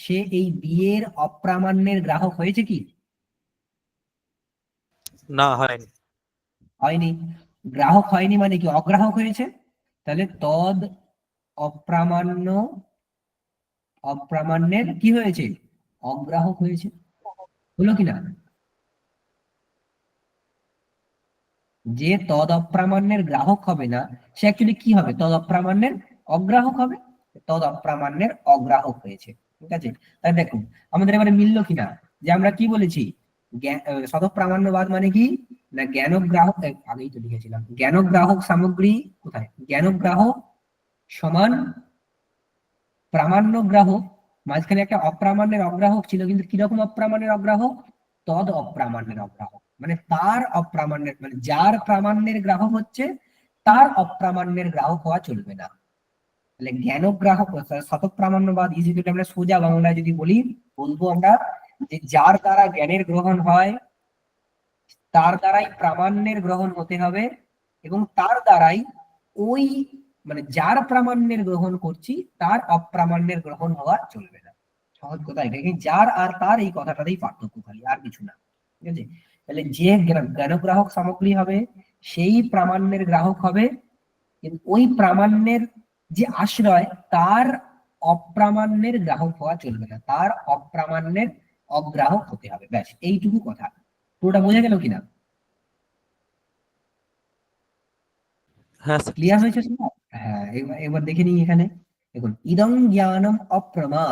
সে এই বি এর অপ্রামাণ্যের গ্রাহক হয়েছে কি? না, হয়নি। হয়নি। গ্রাহক হয়নি মানে কি? অগ্রাহক হয়েছে। তাহলে তদ অপ্রামাণ্য, অপ্রামাণ্যের কি হয়েছে? অগ্রাহক হয়েছে। হলো কিনা? যে তদ অপ্রামাণ্যের গ্রাহক হবে না, সে অ্যাকচুয়ালি কি হবে? তদ অপ্রামাণ্যের অগ্রাহক হবে। তদ অপ্রামাণ্যের অগ্রাহক হয়েছে, ঠিক আছে। তাহলে দেখুন আমাদের এবারে মিললো কিনা, যে আমরা কি বলেছি, স্বতঃপ্রামাণ্যবাদ মানে কি না, জ্ঞানগ্রাহক, আগেই তো লিখেছিলাম, জ্ঞানগ্রাহক সামগ্রী কোথায়, জ্ঞানগ্রাহক সমান প্রামাণ্য গ্রাহক, মাঝখানে একটা অপ্রামাণ্যের অগ্রাহক ছিল, কিন্তু কিরকম অপ্রামাণ্যের অগ্রাহক? তদ অপ্রামাণ্যের অগ্রাহক, মানে তার অপ্রামাণ্যের, মানে যার প্রামাণ্যের গ্রাহক হচ্ছে তার অপ্রামাণ্যের গ্রাহক হওয়া চলবে না। তাহলে জ্ঞানগ্রাহক শতপ্রামাণ্যবাদ ইজিক্যাল আমরা সোজা বাংলায় যদি বলি, বলবো আমরা যে যার দ্বারা জ্ঞানের গ্রহণ হয় তার দ্বারাই প্রামাণ্যের গ্রহণ হতে হবে, এবং তার দ্বারাই ওই, মানে যার প্রামাণ্যের গ্রহণ করছি তার অপ্রামাণ্যের গ্রহণ হওয়া চলবে না। সহজ কথা এটাকে, যার আর তার এই কথাটাতেই পার্থক্য, খালি আর কিছু না, ঠিক আছে। তাহলে যে জ্ঞানগ্রাহক সামগ্রী হবে সেই প্রামাণ্যের গ্রাহক হবে, কিন্তু ওই প্রামাণ্যের যে আশ্রয় তার অপ্রামাণ্যের গ্রাহক হওয়া চলবে না, তার অপ্রামাণ্যের অগ্রাহক হতে হবে। ব্যাস এইটুকু কথা। পুরোটা বোঝা গেল কিনা? হ্যাঁ স্যার। ক্লিয়ার হয়েছে সবার? হ্যাঁ, এবার দেখে নিই এখানে। দেখুন, ইদং জ্ঞানম অপ্রমা।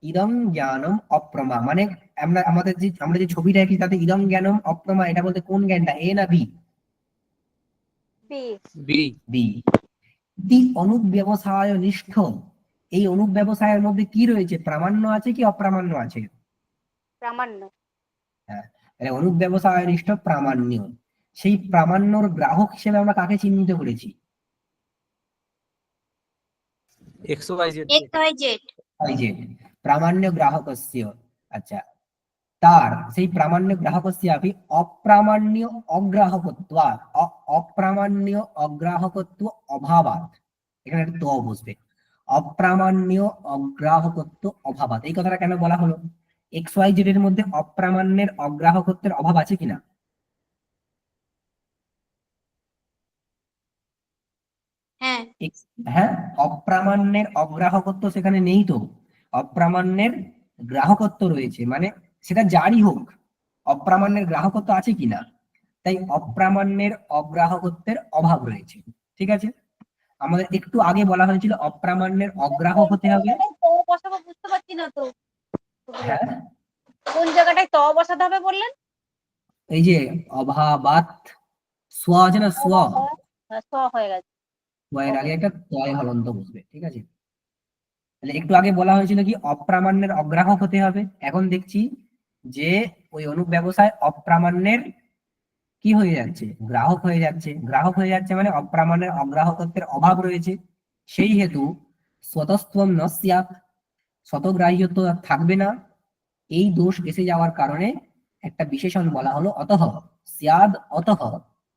ইদং জ্ঞানম অপ্রমা মানে আমরা যে ছবিটা আঁকি তাতে ইদং জ্ঞানম অপ্রমা, এটা বলতে কোন জ্ঞানটা, এ না বি? বি। বি। বি। দি অনুব্যবসায় নিষ্ঠ, এই অনুব্যবসায়ের মধ্যে কি রয়েছে? প্রামাণ্য আছে কি অপ্রামাণ্য আছে? প্রামাণ্য। হ্যাঁ, তাহলে অনুব্যবসায় নিষ্ঠ প্রামাণ্য, সেই প্রামাণ্যর গ্রাহক হিসেবে আমরা কাকে চিহ্নিত করেছি? X Y Z. X Y Z. Y Z প্রামাণ্য গ্রাহকস্য। আচ্ছা, তার সেই প্রামাণ্য গ্রাহকস্য আপনি অপ্রামাণ্য অগ্রাহকত্বাৎ, অপ্রামাণ্য অগ্রাহকত্ব অভাবাৎ, এখানে একটা তো বসবে, অপ্রামাণ্য অগ্রাহকত্ব অভাবাৎ। এই কথাটা কেন বলা হলো? এক্স ওয়াই জেড এর মধ্যে অপ্রামাণ্যের অগ্রাহকত্বের অভাব আছে কিনা? হ্যাঁ। হ্যাঁ, অপ্রামাণ্যের অগ্রাহকত্ব সেখানে নেই তো, অপ্রামাণ্যের গ্রাহকত্ব রয়েছে, মানে সেটা যারই হোক অপ্রামাণ্যের গ্রাহকত্ব আছে কিনা, তাই অপ্রামাণ্যের অগ্রাহকত্বের অভাব রয়েছে, ঠিক আছে। আমাদের একটু আগে বলা হয়েছিল অপ্রামাণ্যের অগ্রাহক হতে হবে। তো বসাবো বুঝতে পারছি না তো, হ্যাঁ, কোন জায়গাটায় ত বসাতে হবে বললেন? এই যে অভাবাত, স্ব আছে না, স্ব, স হয়ে গেছে। এর আগে একটা তয় হলন্ত বসবে, ঠিক আছে। তাহলে একটু আগে বলা হয়েছিল কি অপ্রামাণ্যের অগ্রাহক হতে হবে, এখন দেখছি যে ওই অনুব্যবসায় অপ্রামাণ্যের কি হয়ে যাচ্ছে? গ্রাহক হয়ে যাচ্ছে। গ্রাহক হয়ে যাচ্ছে মানে অপ্রামাণ্যের অগ্রাহকত্বের অভাব রয়েছে, সেই হেতু স্বতঃস্ত্বম ন স্যাৎ, স্বতঃগ্রাহ্যত্ব আর থাকবে না। এই দোষ এসে যাওয়ার কারণে একটা বিশেষণ বলা হলো অতঃ স্যাদ অতঃ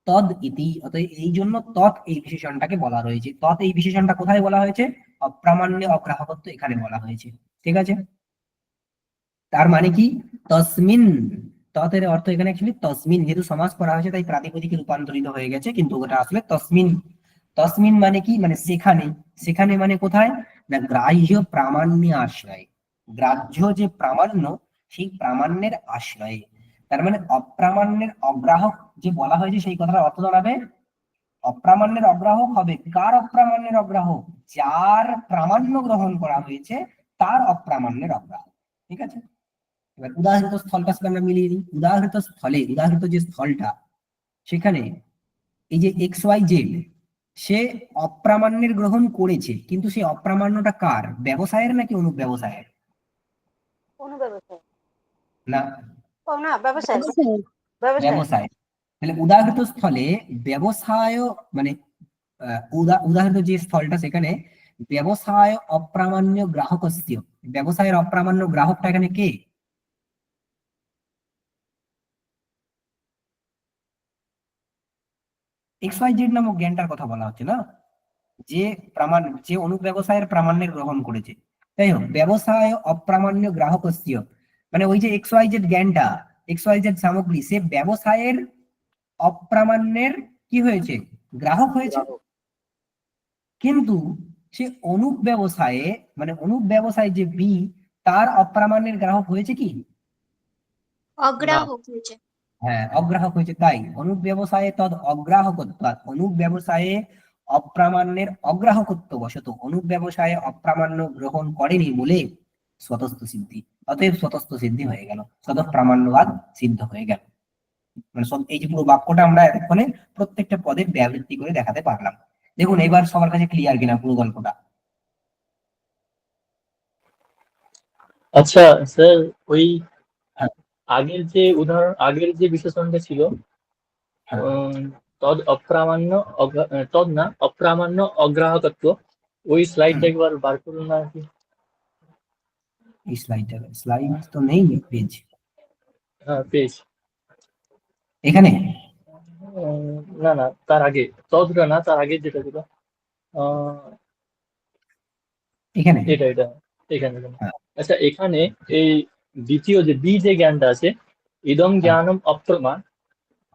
তদ ইতি, অতএব এই জন্য তৎ এই বিশেষণটাকে বলা রয়েছে। তৎ এই বিশেষণটা কোথায় বলা হয়েছে? অপ্রামাণ্য অগ্রাহকত্ব এখানে বলা হয়েছে, ঠিক আছে। তার মানে কি? তসমিন, ততের অর্থ এখানে অ্যাকচুয়ালি তসমিন, যেহেতু সমাস করা হয়েছে তাই প্রাতিপদিকে রূপান্তরিত হয়ে গেছে, কিন্তু ওটা আসলে তসমিন। তসমিন মানে কি? মানে সেখানে। সেখানে মানে কোথায় না, গ্রাহ্য প্রামাণ্য আশ্রয়, গ্রাহ্য যে প্রামাণ্য সেই প্রামাণ্যের আশ্রয়ে। তার মানে অপ্রামাণ্যের অগ্রাহক যে বলা হয়েছে সেই কথার অর্থ দাঁড়াবে অপ্রামাণ্যের অগ্রাহক হবে কার অপ্রামাণ্যের অগ্রাহক? যার প্রামাণ্য গ্রহণ করা হয়েছে তার অপ্রামাণ্যের অগ্রাহক, ঠিক আছে। এবার উদাহৃত স্থলটার সাথে আমরা মিলিয়ে দিই। উদাহৃত স্থলে, উদাহৃত যে স্থলটা, সেখানে এই যে এক্স ওয়াই জেড, সে অপ্রামাণ্যের গ্রহণ করেছে, কিন্তু সেই অপ্রামাণ্যটা কার? ব্যবসায়ের নাকি অনুব্যবসায়ের? অনুব্যবসায়। না, ও না, ব্যবসায়। ব্যবসায় ব্যবসায়। তাহলে উদাহৃত স্থলে ব্যবসায় মানে উদাহৃত যে স্থলটা সেখানে ব্যবসায় অপ্রামাণ্য গ্রাহকস্য, ব্যবসায়ের অপ্রামাণ্য গ্রাহকটা এখানে কে? XYZ নামক জ্ঞানটার কথা বলা হচ্ছে না, যে অনুব্যবসায়ের প্রামাণ্যের গ্রহণ করেছে। তাই হোক, ব্যবসায় অপ্রামাণ্য গ্রাহকস্য মানে ওই যে XYZ জ্ঞানটা, XYZ সামগ্রী, সে ব্যবসায়ের অপ্রামাণ্যের কি হয়েছে? গ্রাহক হয়েছে। কিন্তু সে অনুব্যবসায়ে মানে অনুব্যবসায় যে বি, তার অপ্রামাণ্যের গ্রাহক হয়েছে কি? অগ্রাহক হয়েছে। হ্যাঁ, অগ্রাহক হয়েছে। তাই অনুব্যবসায়ে তদ অগ্রাহকত্বাৎ, অনুব্যবসায়ে অপ্রামাণ্যের অগ্রাহকত্ব বশত অনুব্যবসায়ে অপ্রামাণ্য গ্রহণ করেনি বলে স্বতঃস্থ সিদ্ধি। অতএব স্বতঃস্থ সিদ্ধি হয়ে গেল, স্বতঃ প্রামাণ্যবাদ সিদ্ধ হয়ে গেল। মানে এই যে পুরো বাক্যটা আমরা এতক্ষণে প্রত্যেকটা পদের ব্যাবৃত্তি করে দেখাতে পারলাম। দেখুন এবার সবার কাছে ক্লিয়ার কিনা পুরো গল্পটা? আচ্ছা স্যার, ওই হ্যাঁ। আগের যে বিশেষণটা ছিল, হ্যাঁ। তদ না অপ্রামাণ্য অগ্রাহকত্ব, ওই স্লাইডটা একবার বার করুন না আর কি। এই স্লাইড তো নেই, পেজ হ্যাঁ, পেজ। এখানে না না, তার আগে, তদটা না, তার আগে যেটা ছিল এখানে এটা এখানে। হ্যাঁ। আচ্ছা, এখানে এই দ্বিতীয় যে বি যে জ্ঞানটা আছে, ইদং জ্ঞানম অপ্রমা,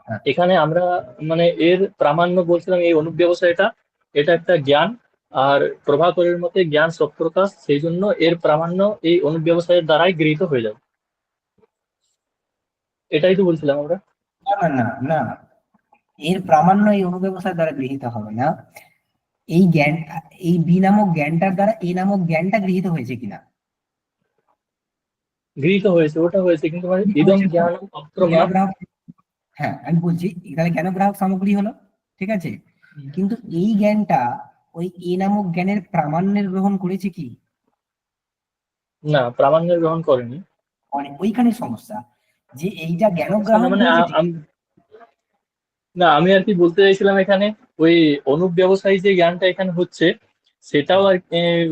হ্যাঁ। এখানে আমরা মানে এর প্রামাণ্য বলছিলাম এই অনুব্যবসায়টা, এটা একটা জ্ঞান, আর প্রভাকরের মতে জ্ঞান সৎপ্রকাশ, সেই জন্য এর প্রামাণ্য এই অনুব্যবসায়ের দ্বারাই গৃহীত হয়ে যাবে, এটাই তো বলছিলাম আমরা। না না না, এর প্রামাণ্য এই অনুব্যবসার দ্বারা গৃহীত হবে না। এই জ্ঞান, এই বি নামক জ্ঞানটার দ্বারা এ নামক জ্ঞানটা গৃহীত হয়েছে কিনা? গৃহীত হয়েছে, ওটা হয়েছে, কিন্তু মানে ইদং জ্ঞানম অপ্রমা। হ্যাঁ, আমি বলছি এখানে জ্ঞান গ্রাহক সামগ্রী হলো, ঠিক আছে, কিন্তু এই জ্ঞানটা ওই এ নামক জ্ঞানের প্রামাণ্যের গ্রহণ করেছে কি? না, প্রামাণ্যের গ্রহণ করেনি। মানে ওইখানে সমস্যা, যে এইটা জ্ঞান মানে গ্রাহক না, আমি আর কি বলতে চাইছিলাম, এখানে ওই অনুব্যবসায়ী যে জ্ঞানটা এখানে হচ্ছে, সেটাও আর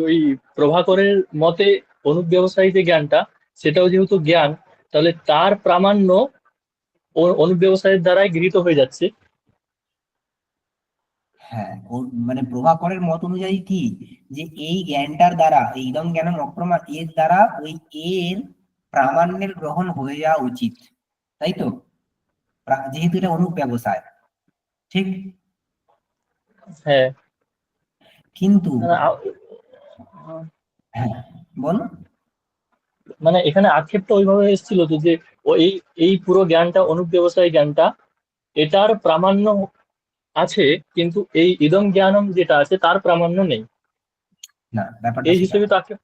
ওই প্রভাকরের মতে অনুব্যবসায়ী যে জ্ঞানটা, সেটাও যেহেতু জ্ঞান, তাহলে তার প্রামাণ্য অনুব্যবসায়ের দ্বারাই গৃহীত হয়ে যাচ্ছে। হ্যাঁ, মানে প্রভাকরের মত অনুযায়ী কি, যে এই জ্ঞানটার দ্বারা এই ইদং জ্ঞানম অপ্রমা, এর দ্বারা ওই এর প্রামাণ্যের গ্রহণ হয়ে যাওয়া উচিত, তাই তো? যেহেতু এটা অনুব্যবসায়, ঠিক? হ্যাঁ, কিন্তু হ্যাঁ, বল। মানে এখানে আক্ষেপটা ওইভাবে এসেছিল তো, যে এই পুরো জ্ঞানটা, অনুব্যবসায় জ্ঞানটা, এটার প্রামাণ্য আছে, কিন্তু এই ইদং জ্ঞানম যেটা আছে তার প্রামাণ্য নেই, না, ব্যাপারটা এই সেটা হিসেবে না। তো আক্ষেপ।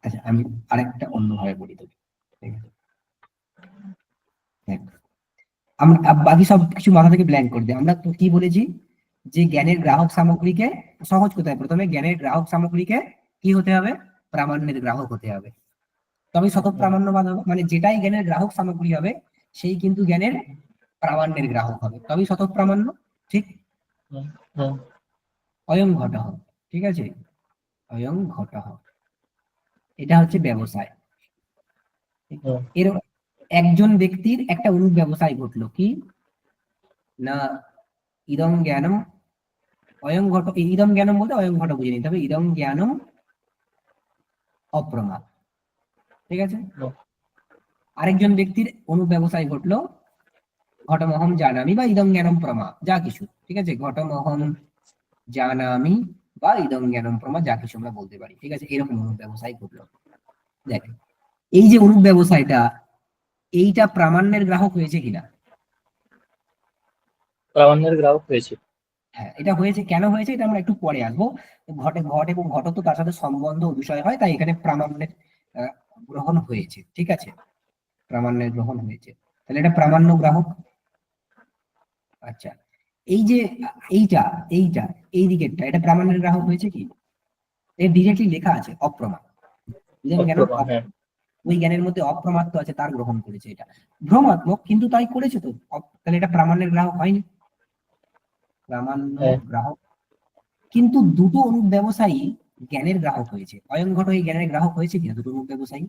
আচ্ছা, আমি আরেকটা অন্যভাবে বলি তোকে, ঠিক আছে? দেখ, আমরা বাকি সব কিছু মাথা থেকে ব্ল্যাঙ্ক করে দিই। আমরা তো কি বলেছি, যে জ্ঞানের গ্রাহক সামগ্রীকে, সহজ কোথায়, প্রথমে জ্ঞানের গ্রাহক সামগ্রীকে কি হতে হবে? প্রামাণ্যের গ্রাহক হতে হবে, তবে শত প্রামাণ্যবাদ হবে। মানে যেটাই জ্ঞানের গ্রাহক সামগ্রী হবে সেই কিন্তু জ্ঞানের প্রামাণ্যের গ্রাহক হবে, তবেই শত প্রামাণ্য, ঠিক? অয়ং ঘটঃ, ঠিক আছে, অয়ং ঘটঃ, এটা হচ্ছে ব্যবসায়। এর একজন ব্যক্তির একটা অনুব্যবসায় ঘটলো, কি না, ইদং জ্ঞানম অয়ং ঘট, ইদং জ্ঞানম বলতে অয়ং ঘট বুঝে নিতে হবে, ইদং জ্ঞানম অপ্রমা, ঠিক আছে? আরেকজন ব্যক্তির অনুব্যবসায় ঘটলো, ঘটমহম জানামি বা ইদং জ্ঞানম প্রমা, যা কিছু, ঠিক আছে, ঘটমহম জানামি বা ইদং জ্ঞানম প্রমা, যা কিছু আমরা বলতে পারি, ঠিক আছে? এরকম অনুব্যবসায় ঘটলো। দেখ, এই যে অনুব্যবসায়টা, এইটা প্রামাণ্যের গ্রাহক হয়েছে কিনা? প্রামাণ্যের গ্রাহক হয়েছে। হ্যাঁ, এটা হয়েছে। কেন হয়েছে এটা আমরা একটু পরে আসবো। ঘট এবং ঘট তো তার সাথে সম্বন্ধ বিষয় হয়, তাই এখানে প্রামাণ্যের গ্রহণ হয়েছে, ঠিক আছে, প্রামাণ্যের গ্রহণ হয়েছে, তাহলে এটা প্রামাণ্য গ্রাহক। আচ্ছা, এই যে এইটা এইটা এই দিকেরটা, এটা প্রামাণ্যের গ্রাহক হয়েছে কি? এর ডিরেক্টলি লেখা আছে অপ্রমা, ওই জ্ঞানের মধ্যে অপ্রমাত্ম আছে তার গ্রহণ করেছে, এটা ভ্রমাত্মক কিন্তু তাই করেছে তো, তাহলে এটা প্রামাণ্যের গ্রাহক হয়নি? প্রামাণ্য হ্যাঁ। গ্রাহক, কিন্তু দুটো অনুপ ব্যবসায়ী জ্ঞানের গ্রাহক হয়েছে, অয়ংঘট এই জ্ঞানের গ্রাহক হয়েছে কিনা দুটো অনুপ ব্যবসায়ী?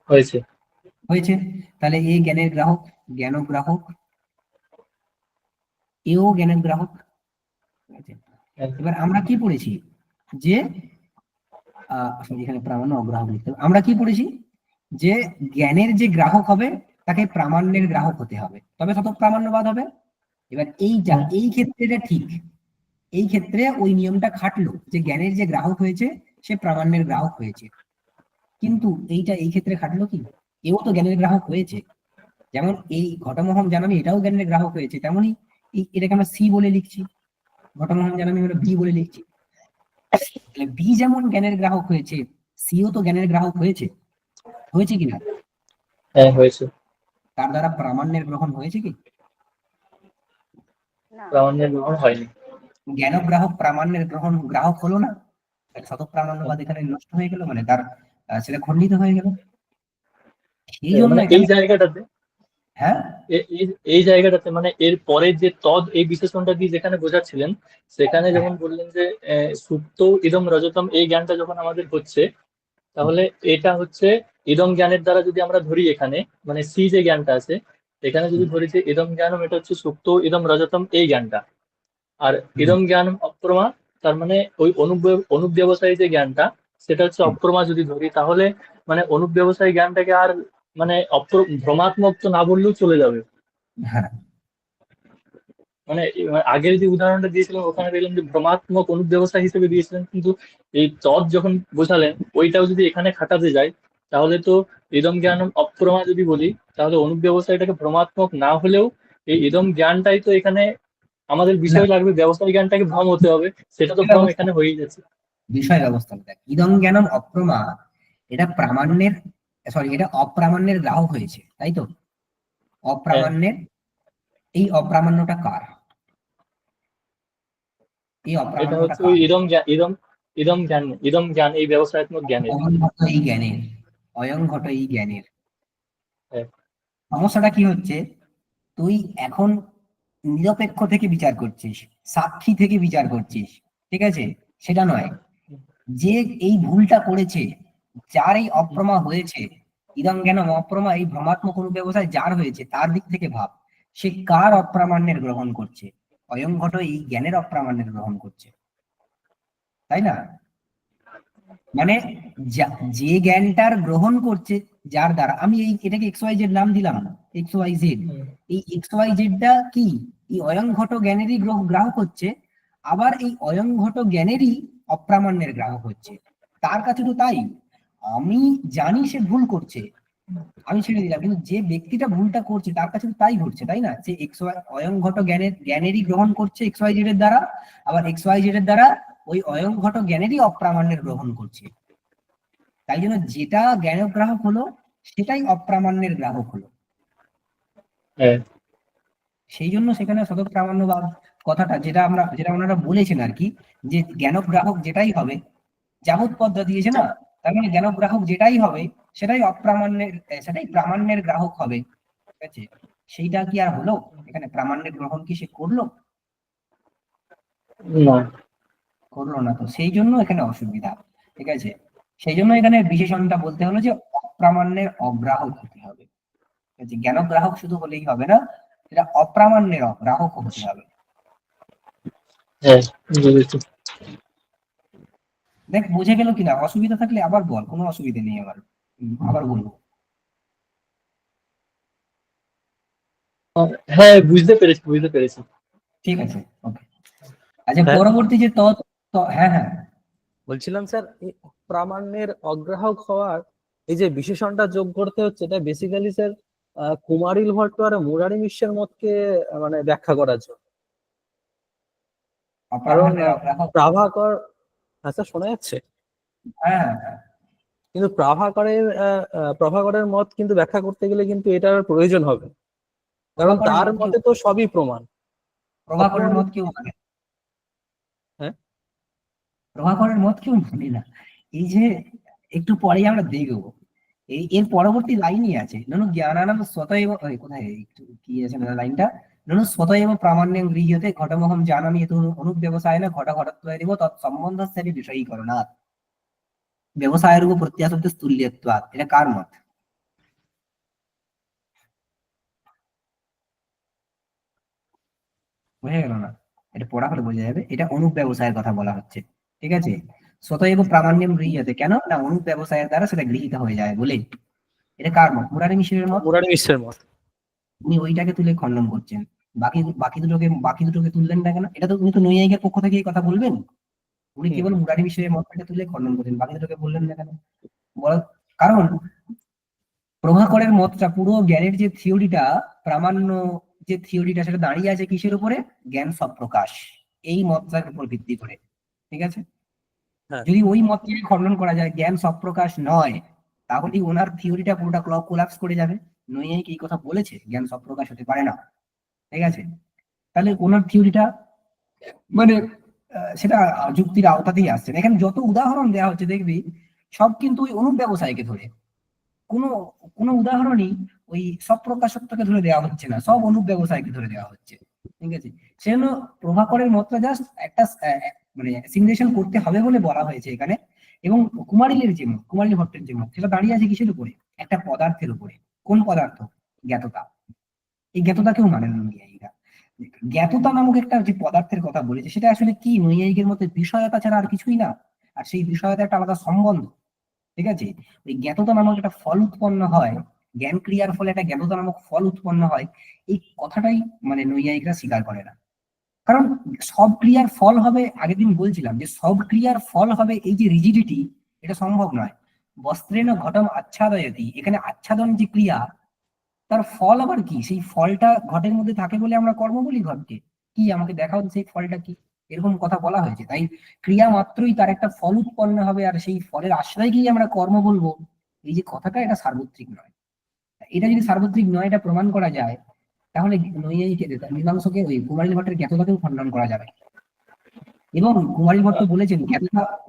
হয়েছে। হয়েছে। তাহলে এই জ্ঞানের গ্রাহক, জ্ঞান গ্রাহক, এও জ্ঞানের গ্রাহক। ঠিক আছে? হ্যাঁ। এবার আমরা কি পড়েছি যে sorry, এখানে প্রামাণ্য অগ্রাহক লিখতে হবে। আমরা কি পড়েছি যে জ্ঞানের যে গ্রাহক হবে তাকে প্রামাণ্যের গ্রাহক হতে হবে, তবে শতক প্রামাণ্যবাদ হবে। এবার এই ক্ষেত্রে এটা ঠিক, এই ক্ষেত্রে ওই নিয়মটা খাটলো যে জ্ঞানের যে গ্রাহক হয়েছে সে প্রামাণ্যের গ্রাহক হয়েছে, কিন্তু এইটা এই ক্ষেত্রে খাটলো কি, এও তো জ্ঞানের গ্রাহক হয়েছে। যেমন এই ঘটমোহন জানামি এটাও জ্ঞানের গ্রাহক হয়েছে, তেমনই এটাকে আমরা সি বলে লিখছি, ঘটমোহন জানামি হলো বি বলে লিখছি। বি যেমন জ্ঞানের গ্রাহক হয়েছে, সিও তো জ্ঞানের গ্রাহক হয়েছে, হয়েছে কিনা? হ্যাঁ, হয়েছে। তার দ্বারা প্রামাণ্যের গ্রহণ হয়েছে কি? না, প্রামাণ্যের গ্রহণ হয়নি। জ্ঞান গ্রাহক প্রামাণ্যের গ্রহণ গ্রাহক হলো না, শতক প্রামাণ্যবাদ এখানে নষ্ট হয়ে গেল, মানে তার সেটা খণ্ডিত হয়ে গেল। সেই জন্য মানে এই এখানে জায়গাটাতে, হ্যাঁ এই জায়গাটাতে মানে এর পরের যে তদ এই বিশেষণটা দিয়ে যেখানে বোঝাচ্ছিলেন, সেখানে যখন বললেন যে সুপ্ত ইদম রজতম এই জ্ঞানটা যখন আমাদের হচ্ছে, তাহলে এটা হচ্ছে ইদম জ্ঞানের দ্বারা যদি আমরা ধরি এখানে, মানে সি যে জ্ঞানটা আছে এখানে যদি ধরি যে ইদম জ্ঞানম, এটা হচ্ছে সুপ্ত ইদম রজতম এই জ্ঞানটা, আর ইদম জ্ঞানম অপ্রমা তার মানে ওই অনুব্যবসায়ী যে জ্ঞানটা সেটা হচ্ছে অপ্রমা যদি ধরি, তাহলে মানে অনুব্যবসায়ী জ্ঞানটাকে আর মানে ভ্রমাত্মক তো না বললেও চলে যাবে। হ্যাঁ মানে আগের যে উদাহরণটা দিয়েছিলেন ওখানে দেখলাম যে ভ্রমাত্মক অনুব্যবস্থা হিসেবে দিয়েছিলেন, কিন্তু এই তদ যখন বোঝালেন ওইটাও যদি এখানে খাটাতে যায়, তাহলে তো ইদম জ্ঞান অপ্রমা যদি বলি, তাহলে অনুব্যবস্থা এটাকে ভ্রমাত্মক না হলেও এই ইদম জ্ঞানটাই তো এখানে আমাদের বিষয় লাগবে, ব্যবসায়িক জ্ঞানটাকে ভ্রম হতে হবে, সেটা তো ভ্রম এখানে হয়েই যাচ্ছে। বিষয় ব্যবস্থা দেখ, ইদং জ্ঞানম অপ্রমা এটা প্রামাণ্যের, সরি এটা অপ্রামাণ্যের গ্রাহক হয়েছে, তাই তো? অপ্রামাণ্যের, এই অপ্রামাণ্যটা কার? এই এটা অপ্রামাণ্যটা হচ্ছে কার? ওই ইদম জ্ঞান এই ব্যবসায়ত্মক জ্ঞানের। অয়ংঘট এই জ্ঞানের, অয়ংঘট এই জ্ঞানের। হ্যাঁ। সমস্যাটা কি হচ্ছে, তুই এখন নিরপেক্ষ থেকে বিচার করছিস, সাক্ষী থেকে বিচার করছিস, ঠিক আছে? সেটা নয়, যে এই ভুলটা করেছে, যার এই অপ্রমা হয়েছে, ইদং জ্ঞানম অপ্রমা এই ভ্রমাত্মক অনুব্যবস্থায় যার হয়েছে তার দিক থেকে ভাব, সে কার অপ্রামাণ্যের গ্রহণ করছে? অয়ংঘট এই জ্ঞানের অপ্রামাণ্যের গ্রহণ করছে, তাই না? মানে যে জ্ঞানটার গ্রহণ করছে, যার দ্বারা আমি এটাকে এক্স ওয়াই জেড নাম দিলাম, এক্স ওয়াই জেড, এই এক্স ওয়াই জেডটা কি এই অয়ংঘট জ্ঞানেরই গ্রাহক হচ্ছে, আবার এই অয়ংঘট জ্ঞানেরই অপ্রামাণ্যের গ্রাহক হচ্ছে। তার কাছে তো তাই, আমি জানি সে ভুল করছে, আমি ছেড়ে দিলাম, কিন্তু যে ব্যক্তিটা ভুলটা করছে তার কাছে তো তাই ঘটছে, তাই না? যে এক্স ওয়াই অয়ংঘট জ্ঞানেরই গ্রহণ করছে এক্স ওয়াই জেড এর দ্বারা, আবার এক্স ওয়াই জেড এর দ্বারা ওই অয়ংঘট জ্ঞানেরই অপ্রামাণ্যের গ্রহণ করছে। তাই জন্য যেটা জ্ঞান গ্রাহক হলো সেটাই অপ্রামাণ্যের গ্রাহক হলো। সেই জন্য সেখানে শতক প্রামাণ্যবাদ কথাটা যেটা ওনারা বলেছেন আর কি, যে জ্ঞান গ্রাহক যেটাই হবে, যাবত পদ্ধতি দিয়েছে না, তার মানে জ্ঞান গ্রাহক যেটাই হবে সেটাই সেটাই প্রামাণ্যের গ্রাহক হবে, ঠিক আছে? সেইটা কি আর হলো? এখানে প্রামাণ্যের গ্রহণ কি সে করলো? না। করলো না, তো সেই জন্য এখানে অসুবিধা, ঠিক আছে? সেই জন্য এখানে বিশেষণটা বলতে হলো যে অপ্রামাণ্যের অগ্রাহক হতে হবে, ঠিক আছে? জ্ঞান গ্রাহক শুধু হলেই হবে না, এটা অপ্রামাণ্যের অগ্রাহক হতে হবে। হ্যাঁ, বুঝেছি। দেখ বুঝে গেল কিনা? অসুবিধা থাকলে আবার বল, কোনো অসুবিধা নেই, আবার বলবো। হ্যাঁ, বুঝতে পেরেছি। ঠিক আছে, ওকে। আচ্ছা, হ্যাঁ। পরবর্তী যে হ্যাঁ হ্যাঁ বলছিলাম স্যার, এই প্রামাণ্যের অগ্রাহক হওয়ার এই যে বিশেষণটা যোগ করতে হচ্ছে, এটা বেসিক্যালি স্যার কুমারিল ভট্ট আর মুরারি মিশ্রের মতকে মানে ব্যাখ্যা করার জন্য। কারণ অপ্রামাণ্যের অগ্রাহক, প্রাভাকর, হ্যাঁ স্যার শোনা যাচ্ছে, হ্যাঁ হ্যাঁ, কিন্তু প্রভাকরের মত কিন্তু ব্যাখ্যা করতে গেলে কিন্তু এটার প্রয়োজন হবে, কারণ তার মতে তো সবই প্রমাণ। প্রভাকরের মত কেউ মানে? হ্যাঁ, প্রভাকরের মত কেউ মানে না, এই যে একটু পরেই আমরা দেখবো এর পরবর্তী লাইনই আছে, ননু জ্ঞানানাম স্বতএব, কোথায় একটু কি আছে লাইনটা, ননু স্বতএব প্রামাণ্যং গৃহ্যতে ঘটমহম জানামি হেতু অনুব্যবসায়েন ঘট ঘটত্বৈরিব তৎসম্বন্ধস্য বিষয়ীকরণাৎ ব্যবসায়ের উপর প্রত্যাশব্দ তুল্যত্বাৎ। এটা কার মত? বোঝা গেল না? এটা পড়া হলে বোঝা যাবে, এটা অনুব্যবসায়ের কথা বলা হচ্ছে, ঠিক আছে। স্বতএব প্রামাণ্যম গৃহ্যতে, কেন না অনুব্যবসায়ের দ্বারা সেটা গৃহীত হয়ে যায় বলে। এটা কার মত? মুরারি মিশরের মত। মুরারি মিশ্রের মত। উনি ওইটাকে তুলে খণ্ডন করছেন, বাকি দুটোকে তুললেন না কেন? এটা তো উনি তো নৈয়ায়িকের পক্ষ থেকে এই কথা বলবেন, উনি কেবল মুরারি মিশরের মতটাকে তুলে খণ্ডন করছেন, বাকি দুটোকে বললেন না কেন? কারণ প্রভাকরের মতটা পুরো জ্ঞানের যে থিওরিটা, প্রামাণ্য যে থিওরিটা, সেটা দাঁড়িয়ে আছে কিসের উপরে? জ্ঞান সপ্রকাশ, এই মতটার উপর ভিত্তি করে, ঠিক আছে। হ্যাঁ। যদি ওই মতটাকে খণ্ডন করা যায় জ্ঞান সপ্রকাশ নয়, তাহলে ওনার থিওরিটা পুরোটা কোলাপস করে যাবে। নৈয়ায়িক এই কথা বলেছে জ্ঞান সপ্রকাশ হতে পারে না, ঠিক আছে। তাহলে ওনার থিওরিটা মানে সেটা যুক্তির আওতাতেই আসছে না। এখানে যত উদাহরণ দেওয়া হচ্ছে দেখবি সব কিন্তু ওই অনুব্যবসায়কে ধরে, কোনো কোনো উদাহরণই ওই সপ্রকাশত্বকে ধরে দেওয়া হচ্ছে না, সব অনুব্যবসায়কে ধরে দেওয়া হচ্ছে, ঠিক আছে। সেজন্য প্রভাকরের মতটা জাস্ট একটা মানে সিমুলেশন করতে হবে বলে বলা হয়েছে এখানে। এবং কুমারিলের যে মত, কুমারিল ভট্টের যে মত, সেটা দাঁড়িয়ে আছে কিসের উপরে? একটা পদার্থের উপরে। কোন পদার্থ? জ্ঞাততা। এই জ্ঞাততাকেও মানেন নৈয়ায়িকরা। জ্ঞাততা নামক একটা যে পদার্থের কথা বলেছে, সেটা আসলে কি? নৈয়ায়িকের মধ্যে বিষয়তা ছাড়া আর কিছুই না, আর সেই বিষয়তা একটা আলাদা সম্বন্ধ, ঠিক আছে। ওই জ্ঞাততা নামক একটা ফল উৎপন্ন হয়, জ্ঞান ক্রিয়ার ফলে একটা জ্ঞাততা নামক ফল উৎপন্ন হয়, এই কথাটাই মানে নৈয়ায়িকরা স্বীকার করে না। কারণ সব ক্রিয়ার ফল হবে, আগের দিন বলছিলাম যে সব ক্রিয়ার ফল হবে এই যে রিজিডিটি, এটা সম্ভব নয়। বস্ত্রেণ ঘটম আচ্ছাদয়তি, এখানে আচ্ছাদন যে ক্রিয়া, তার ফল আবার কি? সেই ফলটা ঘটের মধ্যে থাকে বলে আমরা কর্ম বলি ঘটকে, কি আমাকে দেখাও সেই ফলটা কি, এরকম কথা বলা হয়েছে। তাই ক্রিয়া মাত্রই তার একটা ফল উৎপন্ন হবে, আর সেই ফলের আশ্রয় গিয়ে আমরা কর্ম বলবো, এই যে কথাটা, এটা সার্বত্রিক নয়। এটা যদি সার্বত্রিক নয়, এটা প্রমাণ করা যায়, তাহলে নৈয়ায়িকের মীমাংসকের ওই কুমারিল ভট্টের জ্ঞাততাকেও খণ্ডন করা যাবে। এবং কুমারিল ভট্ট বলেছেন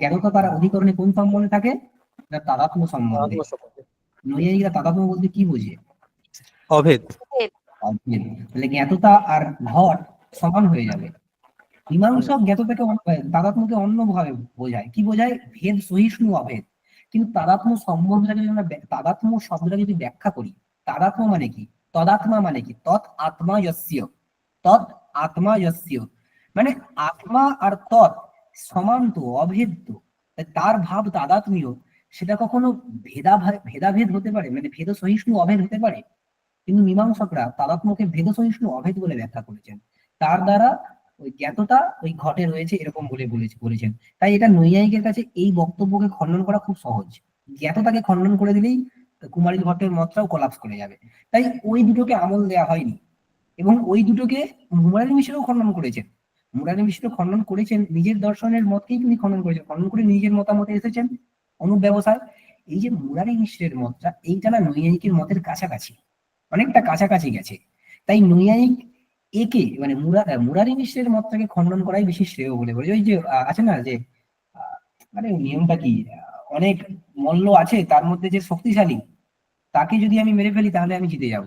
জ্ঞাততা তার অধিকরণে কোন সম্বন্ধে থাকে? না তাদাত্ম্য সম্বন্ধে। নৈয়ায়িকরা তাদাত্ম্য বলতে কি বোঝে? অভেদ। অভেদ। তাহলে জ্ঞাততা আর ঘট সমান হয়ে যাবে। মীমাংসক জ্ঞাততাকে তাদাত্ম্যকে অন্যভাবে বোঝায়, কি বোঝায়? ভেদ সহিষ্ণু অভেদ। কিন্তু তাদাত্ম্য সম্বন্ধটাকে যদি আমরা তাদাত্ম্য শব্দটা যদি ব্যাখ্যা করি, তাদাত্ম্য মানে কি? তদাত্মা মানে কি? তৎ আত্মা যস্য, তৎ আত্মা যস্য, মানে আত্মা আর তৎ সমান তো, অভেদ্য, তার ভাব তাদাত্ম্য, সেটা কখনো ভেদাভেদ হতে পারে, মানে ভেদ সহিষ্ণু অভেদ হতে পারে? কিন্তু মীমাংসকরা তাদাত্ম্যকে ভেদ সহিষ্ণু অভেদ বলে ব্যাখ্যা করেছেন, তার দ্বারা ওই জ্ঞাততা ওই ঘটে রয়েছে এরকম বলে বলেছেন। তাই এটা নৈয়ায়িকের কাছে এই বক্তব্যকে খণ্ডন করা খুব সহজ। জ্ঞাততাকে খণ্ডন করে দিলেই কুমারিল ভট্টের মতটাও কোলাপস করে যাবে। তাই ওই দুটোকে আমল দেওয়া হয়নি, এবং ওই দুটোকে মুরারি মিশ্রও খণ্ডন করেছেন। মুরারি মিশ্র খণ্ডন করেছেন, নিজের দর্শনের মতকেই তিনি খণ্ডন করেছেন, খণ্ডন করে নিজের মতামতে এসেছেন অনুব্যবসায়। এই যে মুরারি মিশ্রের মতটা, এইটা না নৈয়ায়িকের মতের কাছাকাছি, অনেকটা কাছাকাছি গেছে। তাই নৈয়ায়িক একে মানে মুরারি মিশ্রের মতটাকে খণ্ডন করাই বেশি শ্রেয় বলে বলে। ওই যে আছে না যে মানে নিয়মটা কি, অনেক মল্ল আছে, তার মধ্যে যে শক্তিশালী, তাকে যদি আমি মেরে ফেলি তাহলে আমি জিতে যাব,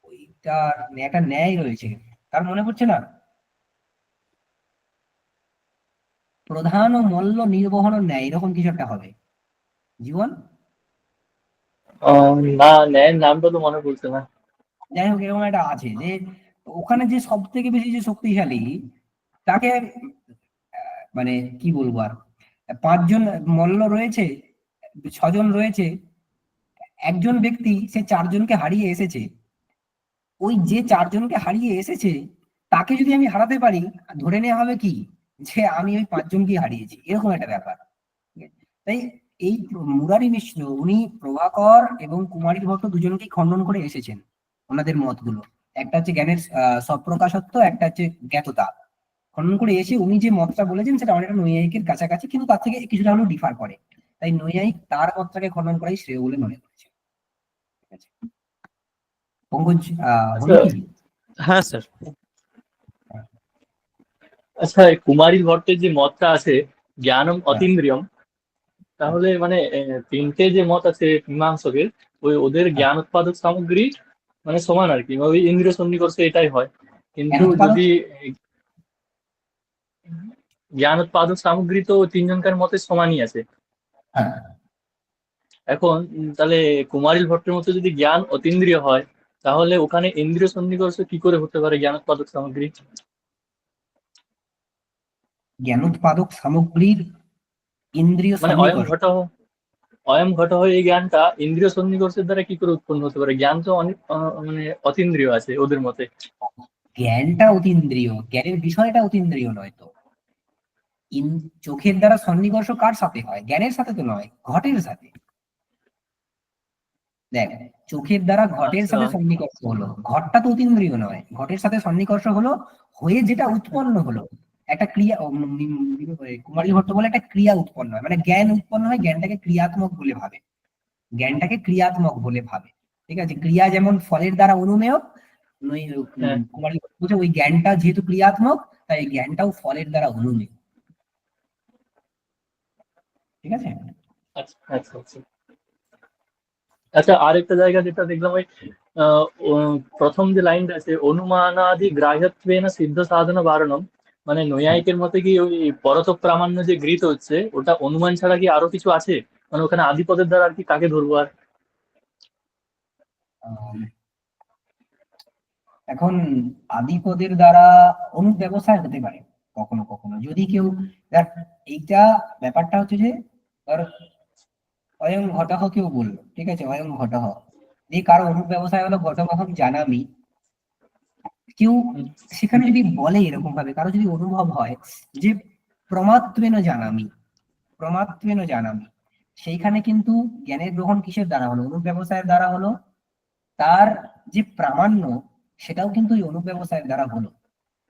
ওইটা একটা ন্যায় রয়েছে। তার মনে পড়ছে না? প্রধান ও মল্ল নির্বহন ন্যায়, এরকম কিছু একটা হবে জীবন। না, ন্যায়ের নামটা তো মনে পড়ছে না। যাই হোক, এরকম একটা আছে যে ওখানে যে সব থেকে বেশি যে শক্তিশালী, তাকে মানে কি বলবো আর, 5 জন মল্ল রয়েছে, 6 জন রয়েছে, একজন ব্যক্তি সে 4 জনকে হারিয়ে এসেছে। ওই যে 4 জনকে হারিয়ে এসেছে, তাকে যদি আমি হারাতে পারি, ধরে নেওয়া হবে কি যে আমি ওই 5 জনকে হারিয়েছি, এরকম একটা ব্যাপার। তাই এই মুরারি মিশ্র উনি প্রভাকর এবং কুমারিল ভট্ট দুজনকেই খণ্ডন করে এসেছেন ওনাদের মতগুলো। একটা হচ্ছে জ্ঞানের সপ্রকাশত্ব, একটা হচ্ছে জ্ঞাততা, খণ্ডন করে এসে উনি যে মতটা বলেছেন সেটা অনেকটা নৈয়ায়িকের কাছাকাছি, কিন্তু তার থেকে কিছুটা হলেও ডিফার করে। তাই নৈয়ায়িক তার মতটাকে খণ্ডন করাই শ্রেয় বলে মনে করেছে। ঠিক আছে পঙ্কজ, হলো কি? হ্যাঁ স্যার। আচ্ছা, কুমারিল ভট্টের যে মতটা আছে জ্ঞানম অতীন্দ্রিয়ম, তাহলে মানে তিনটে যে মত আছে মীমাংসকের, ওই ওদের জ্ঞান উৎপাদক সামগ্রী মানে সমান আর কি, ওই ইন্দ্রিয় সন্নিকর্ষ এটাই হয়। কিন্তু জ্ঞান উৎপাদক, যদি জ্ঞান উৎপাদক সামগ্রী তো তিনজনকার মতে সমানই আছে। হ্যাঁ এখন তাহলে কুমারিল ভট্টের মতো যদি জ্ঞান অতীন্দ্রিয় হয়, তাহলে ওখানে ইন্দ্রিয় সন্নিকর্ষ কি করে হতে পারে জ্ঞান উৎপাদক সামগ্রী? জ্ঞান উৎপাদক সামগ্রীর ইন্দ্রিয় মানে সন্নিকর্ষ, অয়ম ঘট হয় এই জ্ঞানটা ইন্দ্রিয় সন্নিকর্ষের দ্বারা কি করে উৎপন্ন হতে পারে? জ্ঞান তো অনেক মানে অতীন্দ্রিয় আছে ওদের মতে। জ্ঞানটা অতীন্দ্রিয়, জ্ঞানের বিষয়টা অতীন্দ্রিয় নয় তো। চোখের দ্বারা সন্নিকর্ষ কার সাথে হয়? জ্ঞানের সাথে তো নয়, ঘটের সাথে। দেখ, চোখের দ্বারা ঘটের আচ্ছা, সাথে সন্নিকর্ষ হলো, ঘটটা তো অতীন্দ্রিয় নয়, ঘটের সাথে সন্নিকর্ষ হলো, হয়ে যেটা উৎপন্ন হলো একটা ক্রিয়া। কুমারী ভট্ট বলে একটা ক্রিয়া উৎপন্ন হয়, মানে জ্ঞান উৎপন্ন হয়, জ্ঞানটাকে ক্রিয়াত্মক বলে ভাবে, জ্ঞানটাকে ক্রিয়াত্মক বলে ভাবে। ঠিক আছে, ক্রিয়া যেমন ফলের দ্বারা অনুমেয়, হ্যাঁ, কুমারী ভট্ট বলছে ওই জ্ঞানটা যেহেতু ক্রিয়াত্মক, তাই এই জ্ঞানটাও ফলের দ্বারা অনুমেয়। ঠিক আছে। আচ্ছা আচ্ছা আচ্ছা আচ্ছা, আরেকটা জায়গা যেটা দেখলাম ওই প্রথম যে লাইনটা আছে, অনুমানাদি গ্রাহ্যত্বেন সিদ্ধ সাধন বারণম, মানে নৈয়ায়িকের মতে কি ওই পরতক প্রামাণ্য যে গৃহীত হচ্ছে ওটা অনুমান ছাড়া কি আরো কিছু আছে? মানে ওখানে আদিপদের দ্বারা আর কি কাকে ধরবো আর? আহ, এখন আদিপদের দ্বারা অনুব্যবসায় হতে পারে কখনো কখনো, যদি কেউ, দেখ এইটা ব্যাপারটা হচ্ছে যে ধর অয়ং ঘটহ কেউ বললো, ঠিক আছে, অয়ং ঘটহ, যে কারো অনুব্যবসায় হলো ঘটমহং জানামি, কেউ সেখানে যদি বলে এরকম ভাবে, কারো যদি অনুভব হয় যে প্রমাত্বেন জানামি, প্রমাত্বেন জানামি, সেইখানে কিন্তু জ্ঞানের গ্রহণ কিসের দ্বারা হলো? অনুব্যবসায়ের দ্বারা হলো। তার যে প্রামাণ্য, সেটাও কিন্তু ওই অনুব্যবসায়ের দ্বারা হলো,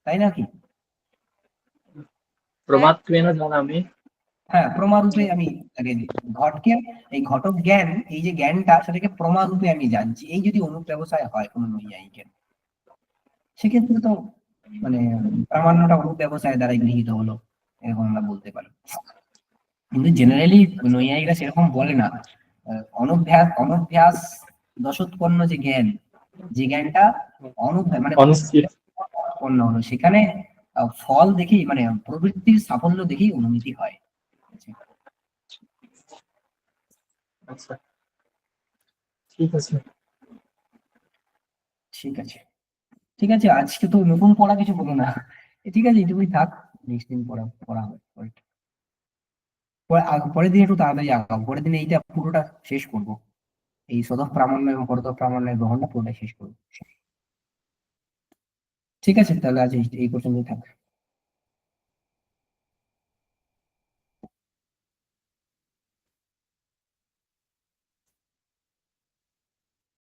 তাই নাকি? প্রমাত্বেন জানামি। হ্যাঁ, প্রমারূপে আমি আগে ঘটকে, এই ঘটক জ্ঞান, এই যে জ্ঞানটা, সেটাকে প্রমারূপে আমি জানছি, এই যদি অনুব্যবসায় হয় কোনো নৈয়ায়িকের, সেক্ষেত্রে তো মানে প্রামাণ্যটা অনুব্যবসায়ের দ্বারাই গৃহীত হলো, এরকম আমরা বলতে পারি। কিন্তু জেনারেলি নৈয়ায়িকরা সেরকম বলে না। অনভ্যাস অনভ্যাস দশোৎপন্ন যে জ্ঞান, যে জ্ঞানটা অনভ্যাস মানে অনিশ্চিত। উৎপন্ন হলো, সেখানে ফল দেখেই, মানে প্রবৃত্তির সাফল্য দেখেই অনুমিতি হয়। আচ্ছা, ঠিক আছে। ঠিক আছে, ঠিক আছে, আজকে তো নতুন পড়া কিছু বলো না। ঠিক আছে, এটুকুই থাক, নেক্সট দিন পড়া পড়া হবে পরেরটা। পরের দিন একটু তাড়াতাড়ি আগাবো, পরের দিন এইটা পুরোটা শেষ করব, এই সদঃ প্রামাণ্য এবং পরতঃ প্রামাণ্যের গ্রহণটা পুরোটা শেষ করবো। ঠিক আছে, তাহলে আজ এই পর্যন্তই থাক।